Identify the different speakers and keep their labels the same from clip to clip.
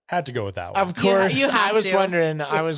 Speaker 1: Had to go with that one.
Speaker 2: Of course.
Speaker 3: You have
Speaker 2: I was
Speaker 3: to.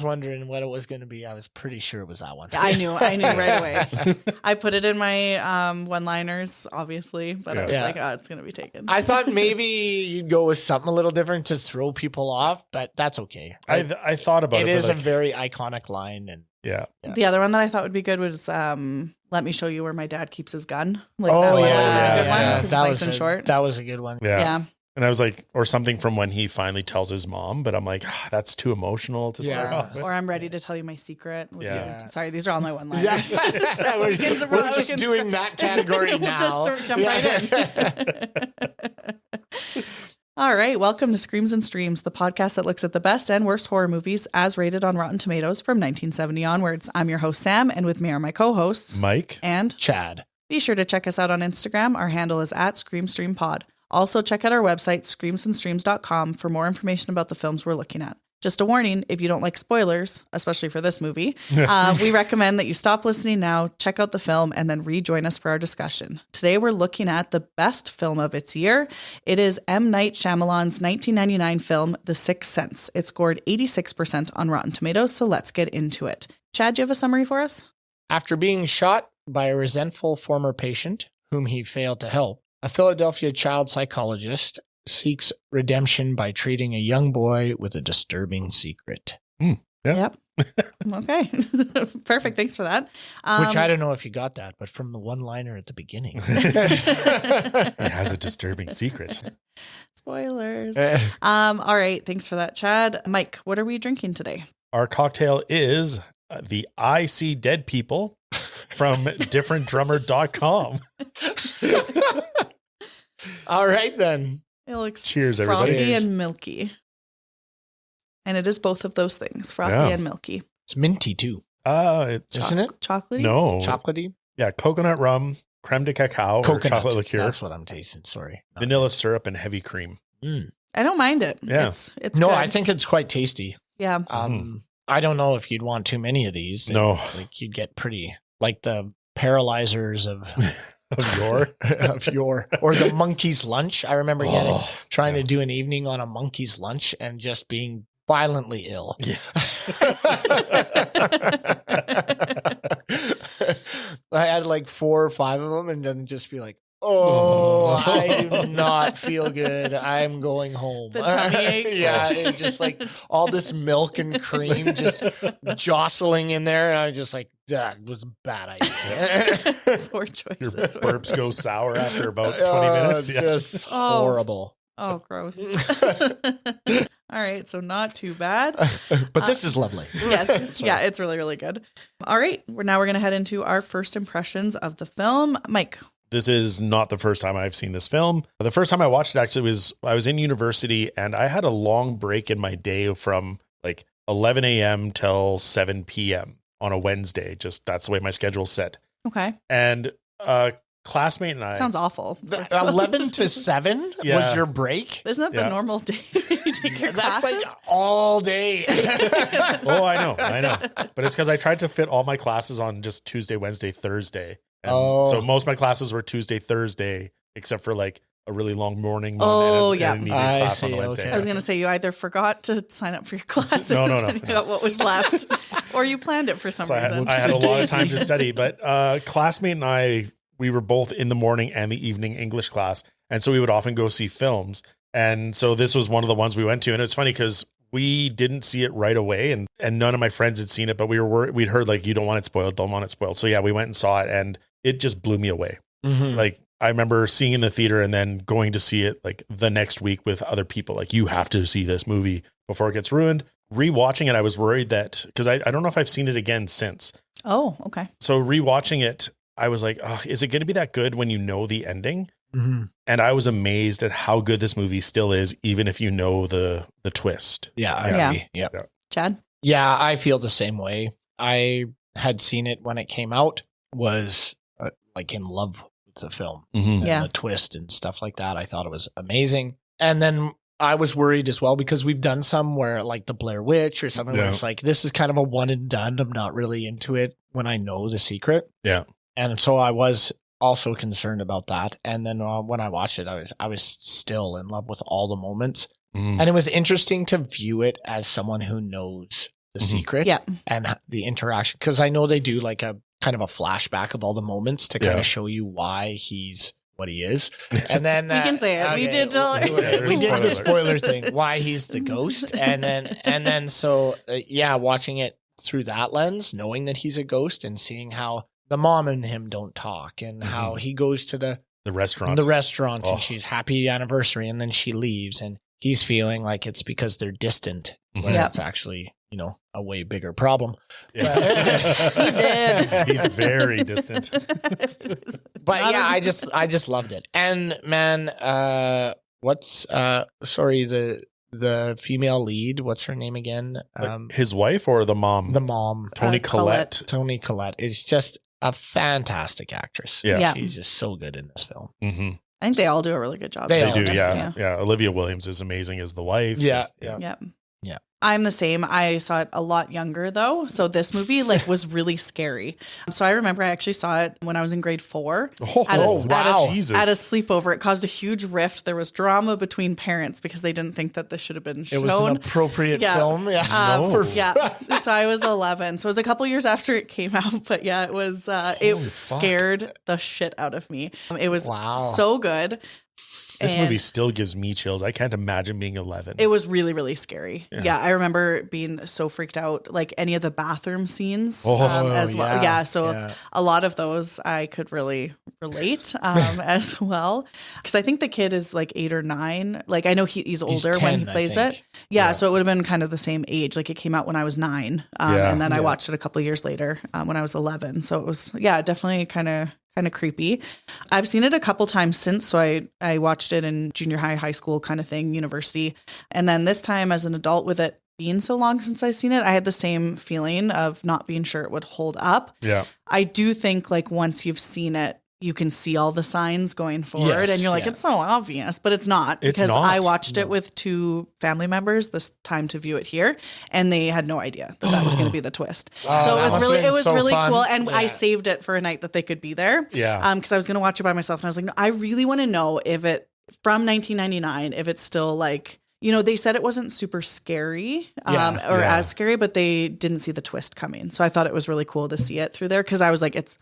Speaker 2: wondering what it was going to be. I was pretty sure it was that one.
Speaker 3: I knew right away. I put it in my one-liners, obviously, but I was like, oh, it's going to be taken.
Speaker 2: I thought maybe you'd go with something a little different to throw people off, but that's okay.
Speaker 1: I thought about it.
Speaker 2: It is a very iconic line. And
Speaker 1: yeah.
Speaker 3: The other one that I thought would be good was let me show you where my dad keeps his gun. Like
Speaker 2: that
Speaker 3: one
Speaker 2: was
Speaker 3: would
Speaker 2: a
Speaker 3: have been a good one,
Speaker 2: yeah.
Speaker 3: 'cause
Speaker 2: That
Speaker 3: it's
Speaker 2: was
Speaker 3: nice and short.
Speaker 2: That was a good one.
Speaker 3: Yeah.
Speaker 1: And I was like, or something from when he finally tells his mom, but I'm like, that's too emotional to start off with.
Speaker 3: Or I'm ready to tell you my secret.
Speaker 1: Yeah.
Speaker 3: Sorry, these are all my one-liners.
Speaker 2: Yeah. We're just doing that category now.
Speaker 3: We'll just jump right in. All right. Welcome to Screams and Streams, the podcast that looks at the best and worst horror movies as rated on Rotten Tomatoes from 1970 onwards. I'm your host, Sam, and with me are my co-hosts,
Speaker 1: Mike
Speaker 3: and
Speaker 2: Chad.
Speaker 3: Be sure to check us out on Instagram. Our handle is @ScreamStreamPod. Also, check out our website, screamsandstreams.com, for more information about the films we're looking at. Just a warning, if you don't like spoilers, especially for this movie, we recommend that you stop listening now, check out the film, and then rejoin us for our discussion. Today, we're looking at the best film of its year. It is M. Night Shyamalan's 1999 film, The Sixth Sense. It scored 86% on Rotten Tomatoes, so let's get into it. Chad, do you have a summary for us?
Speaker 2: After being shot by a resentful former patient, whom he failed to help, a Philadelphia child psychologist seeks redemption by treating a young boy with a disturbing secret.
Speaker 3: Yep. Okay. Perfect. Thanks for that.
Speaker 2: Which I don't know if you got that, but from the one-liner at the beginning.
Speaker 1: It has a disturbing secret.
Speaker 3: Spoilers. All right. Thanks for that, Chad. Mike, what are we drinking today?
Speaker 1: Our cocktail is the I See Dead People from differentdrummer.com.
Speaker 2: All right, then.
Speaker 3: It looks
Speaker 1: Cheers,
Speaker 3: frothy
Speaker 1: everybody.
Speaker 3: and milky. And it is both of those things, frothy and milky.
Speaker 2: It's minty, too.
Speaker 1: It's
Speaker 2: Isn't it?
Speaker 3: Chocolatey?
Speaker 1: No.
Speaker 2: Chocolatey?
Speaker 1: Yeah, coconut rum, creme de cacao, or chocolate liqueur.
Speaker 2: That's what I'm tasting. Sorry.
Speaker 1: Vanilla syrup and heavy cream.
Speaker 3: I don't mind it.
Speaker 1: Yeah.
Speaker 3: It's
Speaker 2: no,
Speaker 3: good.
Speaker 2: I think it's quite tasty.
Speaker 3: Yeah.
Speaker 2: I don't know if you'd want too many of these.
Speaker 1: No.
Speaker 2: Like you'd get pretty, like the paralyzers of your, or the monkey's lunch. I remember trying to do an evening on a monkey's lunch and just being violently ill.
Speaker 1: Yeah.
Speaker 2: I had like 4 or 5 of them and then just be like, I do not feel good. I'm going home.
Speaker 3: The tummy ache.
Speaker 2: Yeah, it just like all this milk and cream just jostling in there. And I was just like, that was a bad idea.
Speaker 3: Poor
Speaker 1: Your
Speaker 3: choices.
Speaker 1: burps go sour after about 20 minutes. Yeah.
Speaker 2: Just horrible.
Speaker 3: Oh, gross. All right. So not too bad.
Speaker 2: But this is lovely.
Speaker 3: Yes. Yeah, it's really, really good. All right. Now we're going to head into our first impressions of the film. Mike.
Speaker 1: This is not the first time I've seen this film. The first time I watched it actually was I was in university and I had a long break in my day from like 11 a.m. till 7 p.m. on a Wednesday. Just that's the way my schedule's set.
Speaker 3: Okay.
Speaker 1: And a classmate and I...
Speaker 3: Sounds awful.
Speaker 2: 11 to 7 was your break?
Speaker 3: Isn't that the normal day you take your
Speaker 2: That's
Speaker 3: classes?
Speaker 2: like all day.
Speaker 1: Oh, I know. But it's because I tried to fit all my classes on just Tuesday, Wednesday, Thursday. And so most of my classes were Tuesday, Thursday, except for like a really long morning one and an evening class on the Wednesday.
Speaker 2: Okay.
Speaker 3: I was going to say you either forgot to sign up for your classes
Speaker 1: No.
Speaker 3: and you got what was left, or you planned it for some reason.
Speaker 1: I had a lot of time to study, but classmate and I, we were both in the morning and the evening English class. And so we would often go see films. And so this was one of the ones we went to. And it's funny because we didn't see it right away and none of my friends had seen it, but we'd heard like, you don't want it spoiled, don't want it spoiled. So yeah, we went and saw it and it just blew me away.
Speaker 2: Mm-hmm.
Speaker 1: Like I remember seeing it in the theater and then going to see it like the next week with other people. Like you have to see this movie before it gets ruined. Rewatching it, I was worried that because I don't know if I've seen it again since.
Speaker 3: Oh, okay.
Speaker 1: So rewatching it, I was like, oh, is it going to be that good when you know the ending?
Speaker 2: Mm-hmm.
Speaker 1: And I was amazed at how good this movie still is, even if you know the twist.
Speaker 2: Yeah. I agree. Yeah.
Speaker 3: Chad?
Speaker 2: Yeah, I feel the same way. I had seen it when it came out, was like in love with the film.
Speaker 1: Mm-hmm.
Speaker 2: And the twist and stuff like that. I thought it was amazing. And then I was worried as well because we've done some where like the Blair Witch or something where it's like, this is kind of a one and done. I'm not really into it when I know the secret.
Speaker 1: Yeah.
Speaker 2: And so I was also concerned about that. And then when I watched it, I was still in love with all the moments.
Speaker 1: Mm.
Speaker 2: And it was interesting to view it as someone who knows the secret
Speaker 3: Yeah.
Speaker 2: and the interaction. Because I know they do like a kind of a flashback of all the moments to kind of show you why he's what he is. And then
Speaker 3: We can say it. We did tell
Speaker 2: we did the spoiler thing, why he's the ghost. And then so watching it through that lens, knowing that he's a ghost and seeing how the mom and him don't talk and how he goes to the restaurant and she's happy anniversary and then she leaves and he's feeling like it's because they're distant when it's actually, you know, a way bigger problem.
Speaker 1: Yeah.
Speaker 3: He did.
Speaker 1: He's very distant.
Speaker 2: But yeah, I just loved it. And man, what's the female lead, what's her name again?
Speaker 1: His wife or the mom?
Speaker 2: The mom.
Speaker 1: Toni Collette.
Speaker 2: Toni Collette is just a fantastic actress.
Speaker 3: Yeah.
Speaker 2: She's just so good in this film.
Speaker 1: Mm-hmm.
Speaker 3: I think they all do a really good job.
Speaker 2: They
Speaker 1: do,
Speaker 2: honest,
Speaker 1: yeah. Olivia Williams is amazing as the wife.
Speaker 2: Yeah.
Speaker 3: I'm the same. I saw it a lot younger though, so this movie was really scary. So I remember I actually saw it when I was in grade 4 at a sleepover. It caused a huge rift. There was drama between parents because they didn't think that this should have been shown.
Speaker 2: It was an appropriate film.
Speaker 3: Yeah. So I was 11. So it was a couple years after it came out, but yeah, it was. It scared the shit out of me. It was so good.
Speaker 1: This movie still gives me chills. I can't imagine being 11.
Speaker 3: It was really, really scary. Yeah, I remember being so freaked out, like any of the bathroom scenes as well. Yeah, so a lot of those I could really relate as well. Because I think the kid is like 8 or 9. Like I know he's older
Speaker 2: 10,
Speaker 3: when he plays it. Yeah, so it would have been kind of the same age. Like it came out when I was 9. And then I watched it a couple of years later when I was 11. So it was, definitely kind of creepy. I've seen it a couple times since. So I watched it in junior high school kind of thing, university. And then this time as an adult, with it being so long since I've seen it, I had the same feeling of not being sure it would hold up.
Speaker 1: Yeah.
Speaker 3: I do think like once you've seen it, you can see all the signs going forward and you're like, it's so obvious, but it's not because I watched it with 2 family members this time to view it here and they had no idea that was going to be the twist. So it was really cool. And I saved it for a night that they could be there.
Speaker 1: Yeah.
Speaker 3: Cause I was going to watch it by myself and I was like, no, I really want to know if it from 1999, if it's still like, you know, they said it wasn't super scary as scary, but they didn't see the twist coming. So I thought it was really cool to see it through there. Cause I was like, it's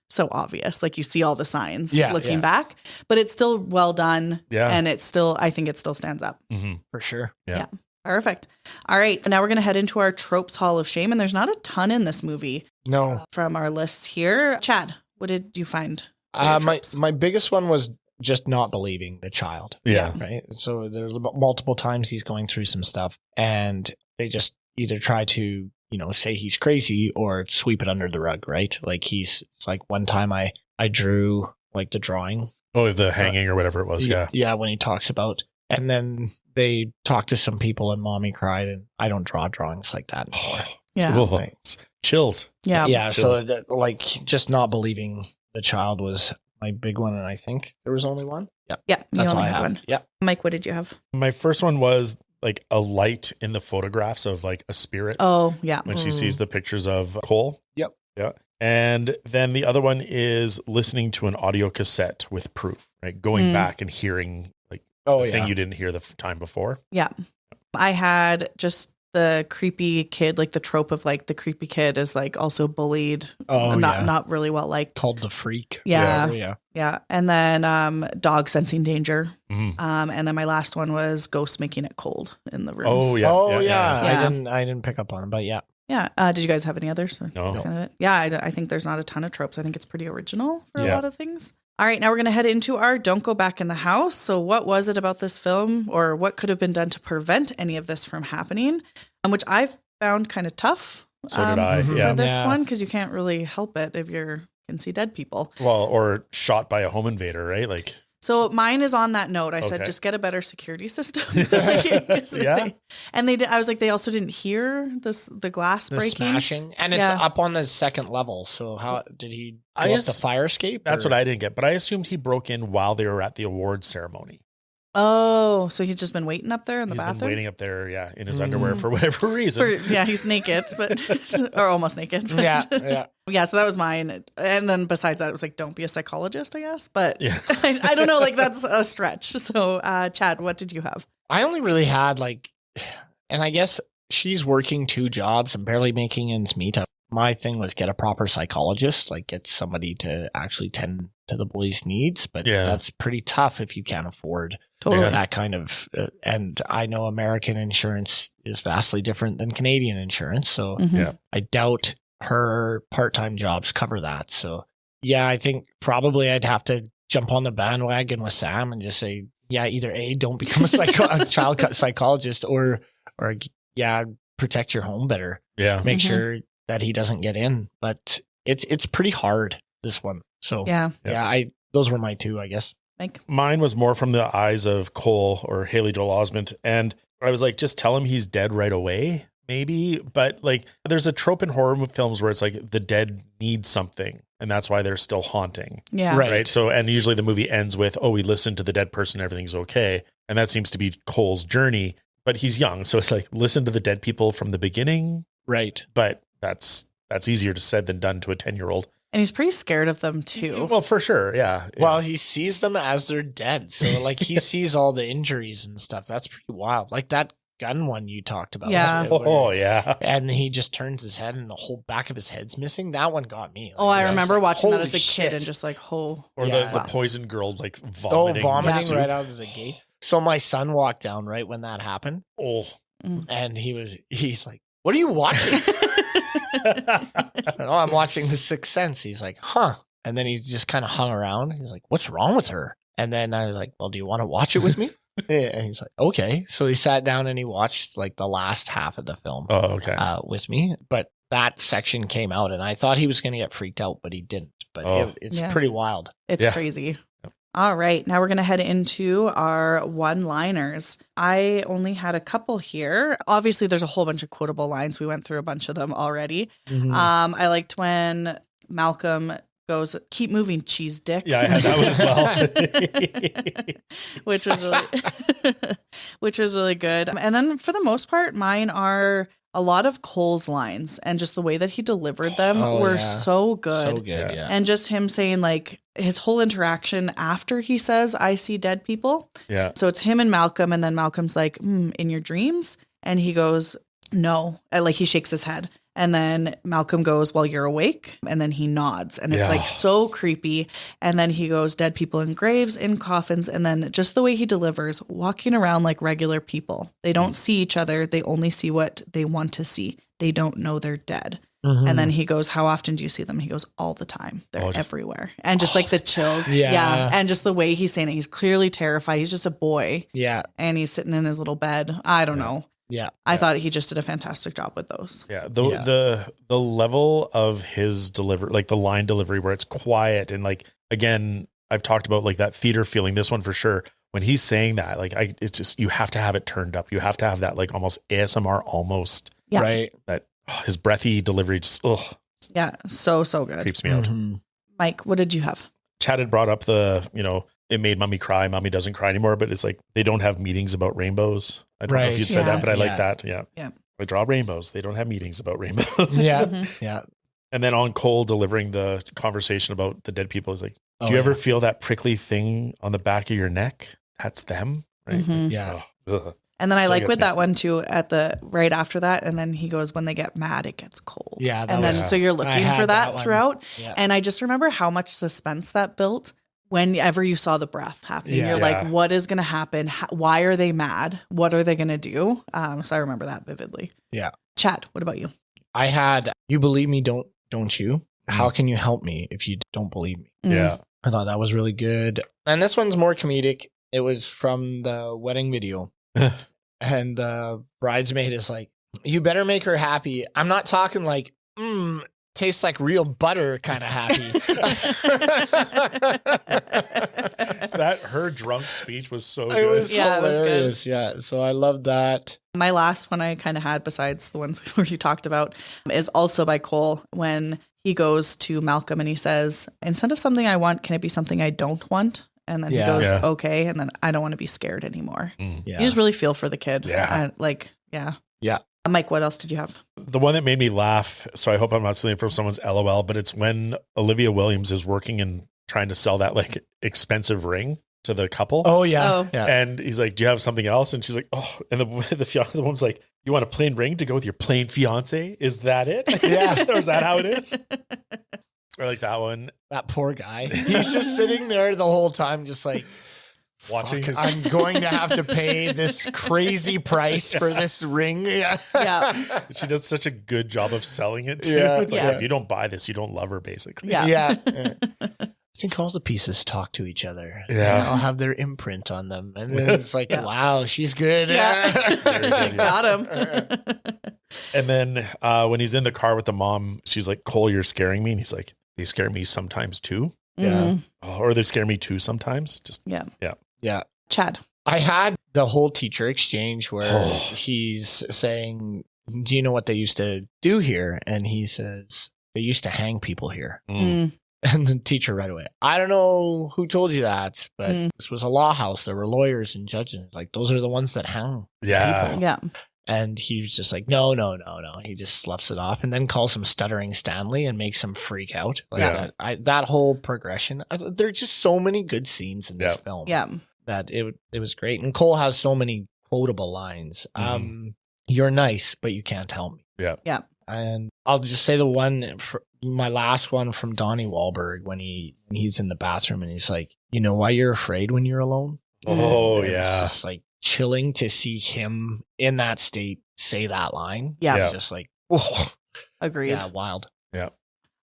Speaker 3: so obvious. Like you see all the signs looking back, but it's still well done. Yeah. And I think it still stands up.
Speaker 1: Mm-hmm.
Speaker 2: For sure.
Speaker 3: Yeah. Perfect. All right. Now we're going to head into our tropes hall of shame. And there's not a ton in this movie.
Speaker 2: No.
Speaker 3: From our lists here. Chad, what did you find?
Speaker 2: My biggest one was just not believing the child.
Speaker 1: Yeah.
Speaker 2: Right. So there are multiple times he's going through some stuff and they just either try to, you know, say he's crazy or sweep it under the rug, right? Like it's like one time I drew like the drawing.
Speaker 1: Oh, the hanging or whatever it was. Yeah.
Speaker 2: Yeah. When he talks about, and then they talked to some people and mommy cried and I don't draw drawings like that anymore.
Speaker 3: Yeah.
Speaker 1: Cool.
Speaker 2: Right.
Speaker 1: Chills.
Speaker 3: Yeah.
Speaker 2: Yeah.
Speaker 1: Chills.
Speaker 2: So like just not believing the child was my big one. And I think there was only one. Yeah.
Speaker 3: Yeah.
Speaker 2: That's all I have. Yeah.
Speaker 3: Mike, what did you have?
Speaker 1: My first one was like a light in the photographs of like a spirit.
Speaker 3: Oh, yeah.
Speaker 1: When she sees the pictures of Cole.
Speaker 2: Yep.
Speaker 1: Yeah. And then the other one is listening to an audio cassette with proof, right? Going back and hearing like the thing you didn't hear the time before.
Speaker 3: Yeah. I had just the creepy kid, like the trope of like the creepy kid is like also bullied. Not really well liked.
Speaker 2: Called the freak.
Speaker 3: Yeah. Yeah. And then dog sensing danger.
Speaker 1: Mm-hmm.
Speaker 3: And then my last one was ghosts making it cold in the rooms.
Speaker 1: Oh yeah.
Speaker 2: I didn't pick up on it, but yeah.
Speaker 3: Yeah. Did you guys have any others?
Speaker 1: No.
Speaker 3: That's kind of it. Yeah. I think there's not a ton of tropes. I think it's pretty original for a lot of things. All right, now we're going to head into our Don't Go Back in the House. So what was it about this film or what could have been done to prevent any of this from happening? Which I've found kind of tough.
Speaker 1: So did I.
Speaker 3: For this one, because you can't really help it if you can see dead people.
Speaker 1: Well, or shot by a home invader, right? Like.
Speaker 3: So mine is on that note. I said, just get a better security system. And they did. I was like, they also didn't hear the glass breaking.
Speaker 2: Smashing. And it's up on the second level. So how did he go up the fire escape?
Speaker 1: That's what I didn't get. But I assumed he broke in while they were at the awards ceremony.
Speaker 3: Oh, so he's just been waiting up there in the bathroom?
Speaker 1: He's been waiting up there, in his underwear for whatever reason.
Speaker 3: He's naked, or almost naked. But, yeah, so that was mine. And then besides that, it was like, don't be a psychologist, I guess. But I don't know, like that's a stretch. So, Chad, what did you have?
Speaker 2: I only really had and I guess she's working 2 jobs and barely making ends meet. My thing was get a proper psychologist, get somebody to actually tend to the boy's needs. But that's pretty tough if you can't afford that kind of. And I know American insurance is vastly different than Canadian insurance. So I doubt her part-time jobs cover that. So yeah, I think probably I'd have to jump on the bandwagon with Sam and just say, yeah, either A, don't become a child psychologist or protect your home better.
Speaker 1: Yeah.
Speaker 2: Make sure that he doesn't get in. But it's pretty hard, this one. So those were my 2, I guess.
Speaker 1: Mine was more from the eyes of Cole or Haley Joel Osment. And I was like, just tell him he's dead right away, maybe. But there's a trope in horror films where it's like the dead need something. And that's why they're still haunting.
Speaker 3: Yeah.
Speaker 1: Right. So, and usually the movie ends with, oh, we listened to the dead person, everything's okay. And that seems to be Cole's journey. But he's young. So it's like, listen to the dead people from the beginning.
Speaker 2: Right.
Speaker 1: But that's easier to said than done to a 10-year-old.
Speaker 3: And he's pretty scared of them too.
Speaker 1: Well, for sure. Yeah.
Speaker 2: Well, he sees them as they're dead. So he sees all the injuries and stuff. That's pretty wild. Like that gun one you talked about.
Speaker 3: Yeah.
Speaker 1: Oh, yeah.
Speaker 2: And he just turns his head and the whole back of his head's missing. That one got me.
Speaker 3: I remember watching that
Speaker 2: holy
Speaker 3: as a
Speaker 2: shit.
Speaker 3: kid and just
Speaker 1: Or the poison girl vomiting.
Speaker 2: Vomiting right out of the gate. So my son walked down right when that happened.
Speaker 1: Oh.
Speaker 2: And he's like, what are you watching? I said, I'm watching The Sixth Sense. He's like, huh. And then he just kind of hung around. He's like, what's wrong with her? And then I was like, well, do you want to watch it with me? And he's like, okay. So he sat down and he watched the last half of the film with me. But that section came out and I thought he was going to get freaked out, but he didn't. But it's pretty wild.
Speaker 3: It's crazy. All right. Now we're going to head into our one-liners. I only had a couple here. Obviously, there's a whole bunch of quotable lines. We went through a bunch of them already. Mm-hmm. I liked when Malcolm goes, keep moving, cheese dick.
Speaker 1: Yeah, I had that one as well.
Speaker 3: which was really good. And then for the most part, mine are a lot of Cole's lines and just the way that he delivered them were so good.
Speaker 2: So good, yeah.
Speaker 3: And just him saying his whole interaction after he says, I see dead people.
Speaker 1: Yeah.
Speaker 3: So it's him and Malcolm. And then Malcolm's like, in your dreams? And he goes, no. He shakes his head. And then Malcolm goes, well, you're awake. And then he nods. And it's so creepy. And then he goes, dead people in graves, in coffins. And then just the way he delivers, walking around like regular people. They don't see each other. They only see what they want to see. They don't know they're dead. Mm-hmm. And then he goes, how often do you see them? He goes, all the time. They're everywhere. And just the chills. Yeah. And just the way he's saying it. He's clearly terrified. He's just a boy. Yeah. And he's sitting in his little bed. I don't know.
Speaker 2: Yeah.
Speaker 3: I thought he just did a fantastic job with those.
Speaker 1: Yeah. The level of his delivery, the line delivery where it's quiet and again, I've talked about that theater feeling, this one for sure. When he's saying that, it's just, you have to have it turned up. You have to have that almost ASMR almost.
Speaker 3: Yeah.
Speaker 2: Right.
Speaker 1: That his breathy delivery just,
Speaker 3: yeah. So good.
Speaker 1: Creeps me out.
Speaker 2: Mm-hmm.
Speaker 3: Mike, what did you have?
Speaker 1: Chad had brought up it made mommy cry. Mommy doesn't cry anymore, but it's they don't have meetings about rainbows. I don't know if you'd said that, but I like that. Yeah.
Speaker 3: Yeah.
Speaker 1: They draw rainbows. They don't have meetings about rainbows.
Speaker 2: Yeah.
Speaker 3: Mm-hmm.
Speaker 2: Yeah.
Speaker 1: And then on Cole delivering the conversation about the dead people is do you ever feel that prickly thing on the back of your neck? That's them. Right.
Speaker 3: Mm-hmm.
Speaker 2: Yeah.
Speaker 3: And then I like with that one too at the right after that. And then he goes, when they get mad, it gets cold.
Speaker 2: Yeah.
Speaker 3: And then, so you're looking for that throughout.
Speaker 2: Yeah.
Speaker 3: And I just remember how much suspense that built whenever you saw the breath happening.
Speaker 2: Yeah.
Speaker 3: You're like, what is going to happen? Why are they mad? What are they going to do? So I remember that vividly.
Speaker 2: Yeah.
Speaker 3: Chad, what about you?
Speaker 2: I had, you believe me, don't you? How can you help me if you don't believe me?
Speaker 1: Yeah.
Speaker 2: I thought that was really good. And this one's more comedic. It was from the wedding video. And the bridesmaid is like, you better make her happy. I'm not talking tastes like real butter kind of happy.
Speaker 1: That her drunk speech was so good.
Speaker 2: It was hilarious.
Speaker 3: It was good.
Speaker 2: Yeah. So I love that.
Speaker 3: My last one I kind of had, besides the ones we already talked about, is also by Cole when he goes to Malcolm and he says, instead of something I want, can it be something I don't want? And then he goes, okay. And then I don't want to be scared anymore.
Speaker 2: Yeah.
Speaker 3: You just really feel for the kid.
Speaker 1: Yeah.
Speaker 2: Yeah.
Speaker 3: Mike, what else did you have?
Speaker 1: The one that made me laugh, so I hope I'm not stealing from someone's LOL, but it's when Olivia Williams is working and trying to sell that expensive ring. to the couple.
Speaker 2: Oh yeah.
Speaker 3: Oh.
Speaker 2: Yeah.
Speaker 1: And he's like, do you have something else? And she's like, oh, and the woman's like, you want a plain ring to go with your plain fiance? Is that it?
Speaker 2: Yeah.
Speaker 1: Or is that how it is? Or like that one.
Speaker 2: That poor guy. He's just sitting there the whole time, just like
Speaker 1: Watching his
Speaker 2: I'm going to have to pay this crazy price for this ring. Yeah.
Speaker 3: Yeah.
Speaker 1: She does such a good job of selling it too.
Speaker 2: Yeah.
Speaker 1: It's like,
Speaker 3: Yeah.
Speaker 1: if you don't buy this, you don't love her, basically.
Speaker 3: Yeah.
Speaker 2: Yeah. I think all the pieces talk to each other.
Speaker 1: Yeah.
Speaker 2: I'll have their imprint on them. And then it's like,
Speaker 3: Yeah.
Speaker 2: wow, she's good.
Speaker 3: Yeah.
Speaker 1: Very good, yeah.
Speaker 3: Got him.
Speaker 1: And then when he's in the car with the mom, she's like, Cole, you're scaring me. And he's like, they scare me sometimes too.
Speaker 2: Yeah.
Speaker 1: Oh, or they scare me too sometimes. Just
Speaker 3: Yeah.
Speaker 2: Yeah.
Speaker 3: Chad.
Speaker 2: I had the whole teacher exchange where
Speaker 1: Oh.
Speaker 2: he's saying, do you know what they used to do here? And he says, they used to hang people here.
Speaker 3: Mm.
Speaker 2: And the teacher right away, I don't know who told you that, but this was a law house. There were lawyers and judges. Like, those are the ones that hang
Speaker 1: Yeah.
Speaker 2: people.
Speaker 3: Yeah.
Speaker 2: And he was just like, no. He just sloughs it off and then calls him Stuttering Stanley and makes him freak out. Like
Speaker 1: Yeah.
Speaker 2: that whole progression. There are just so many good scenes in this
Speaker 1: Yeah.
Speaker 2: film.
Speaker 3: Yeah.
Speaker 2: That it was great. And Cole has so many quotable lines. You're nice, but you can't help me.
Speaker 1: Yeah.
Speaker 3: Yeah.
Speaker 2: And I'll just say my last one from Donnie Wahlberg when he's in the bathroom and he's like, you know why you're afraid when you're alone?
Speaker 1: Oh,
Speaker 2: And
Speaker 1: yeah.
Speaker 2: It's just like chilling to see him in that state say that line.
Speaker 3: Yeah.
Speaker 2: It's just like, oh,
Speaker 3: Agreed.
Speaker 2: yeah, wild.
Speaker 3: All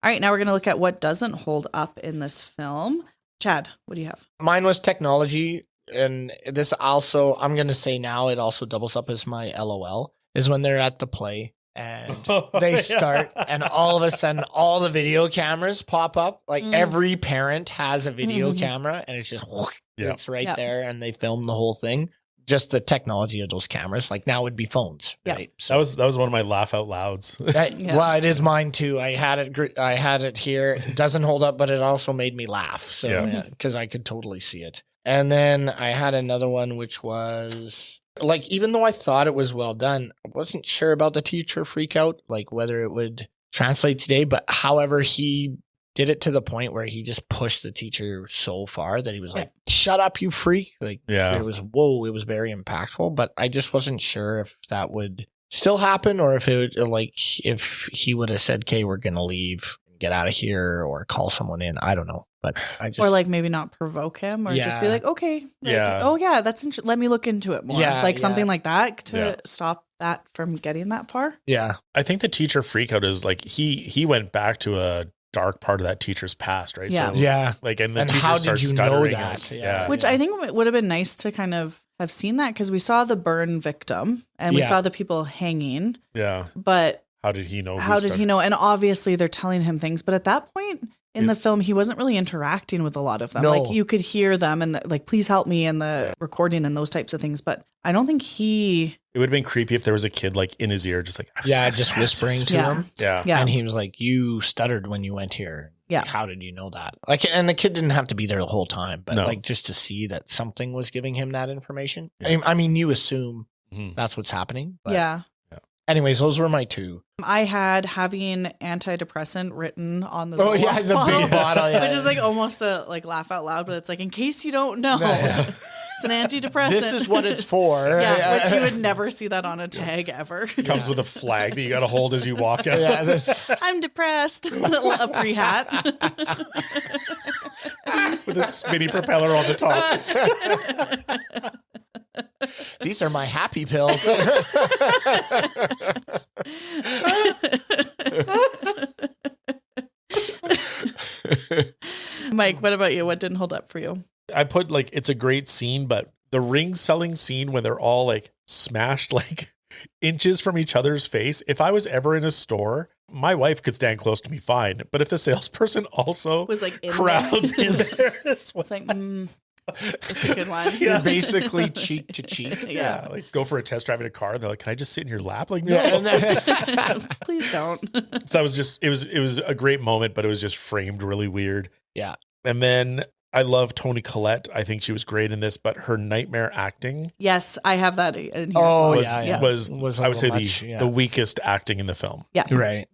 Speaker 3: right. Now we're going to look at what doesn't hold up in this film. Chad, what do you have?
Speaker 2: Mine was technology. And this also, I'm going to say now, it also doubles up as my LOL, is when they're at the play and they start and all of a sudden all the video cameras pop up. Like every parent has a video camera and it's just, it's right there and they film the whole thing. Just the technology of those cameras, like now would be phones, right?
Speaker 1: So that was one of my laugh out louds.
Speaker 2: Well, it is mine too. I had it here. It doesn't hold up, but it also made me laugh. So because I could totally see it. And then I had another one, which was like, even though I thought it was well done, I wasn't sure about the teacher freak out, like whether it would translate today. But however, he did it to the point where he just pushed the teacher so far that he was like, shut up, you freak. Like, it was very impactful. But I just wasn't sure if that would still happen or if it would, like, if he would have said, okay, we're going to leave, get out of here, or call someone in. I don't know. But I just.
Speaker 3: Or like maybe not provoke him or just be like, okay. Like, oh, yeah, that's interesting. Let me look into it more.
Speaker 2: Yeah,
Speaker 3: like something like that to stop that from getting that far.
Speaker 2: Yeah.
Speaker 1: I think the teacher freak out is like he went back to a dark part of that teacher's past, right?
Speaker 3: Yeah.
Speaker 1: So, like, and the
Speaker 2: And
Speaker 1: teacher
Speaker 2: how did
Speaker 1: starts
Speaker 2: you know
Speaker 1: stuttering.
Speaker 2: that?
Speaker 1: Yeah.
Speaker 3: Which I think it would have been nice to kind of have seen that because we saw the burn victim and we saw the people hanging.
Speaker 1: Yeah.
Speaker 3: But
Speaker 1: how did he know?
Speaker 3: How did he know? And obviously they're telling him things. But at that point in the film, he wasn't really interacting with a lot of them.
Speaker 2: No.
Speaker 3: Like you could hear them and like, please help me in the recording and those types of things. But I don't think
Speaker 1: It would have been creepy if there was a kid like in his ear, just like,
Speaker 2: just whispering to him.
Speaker 1: Yeah.
Speaker 3: Yeah.
Speaker 2: And he was like, you stuttered when you went here.
Speaker 3: Yeah.
Speaker 2: How did you know that? Like, and the kid didn't have to be there the whole time, but
Speaker 1: No.
Speaker 2: like just to see that something was giving him that information. I mean, you assume that's what's happening. But
Speaker 3: yeah.
Speaker 2: anyways, those were my two.
Speaker 3: I had having antidepressant written on the
Speaker 2: the big bottle. Yeah.
Speaker 3: which is like almost a like laugh out loud, but it's like in case you don't know, it's an antidepressant.
Speaker 2: This is what it's for.
Speaker 3: Yeah, which you would never see that on a tag ever.
Speaker 1: Comes with a flag that you got to hold as you walk out.
Speaker 3: I'm depressed. A free hat
Speaker 1: with a spinny propeller on the top.
Speaker 2: These are my happy pills.
Speaker 3: Mike, what about you? What didn't hold up for you?
Speaker 1: I put like, it's a great scene, but the ring selling scene when they're all like smashed like inches from each other's face. If I was ever in a store, my wife could stand close to me fine. But if the salesperson also
Speaker 3: Was like in
Speaker 1: crowds in there,
Speaker 3: It's like, it's a good one.
Speaker 2: You're basically cheek to cheek.
Speaker 1: yeah, like go for a test drive in a car. And they're like, can I just sit in your lap? Like, no.
Speaker 3: Please don't.
Speaker 1: So it was a great moment, but it was just framed really weird.
Speaker 2: Yeah.
Speaker 1: And then I love Toni Collette. I think she was great in this, but her nightmare acting
Speaker 3: Yes, I have that in here.
Speaker 2: Oh,
Speaker 3: as well.
Speaker 1: was
Speaker 2: a
Speaker 1: I would say
Speaker 2: little much,
Speaker 1: the weakest acting in the film.
Speaker 3: Yeah.
Speaker 2: Right.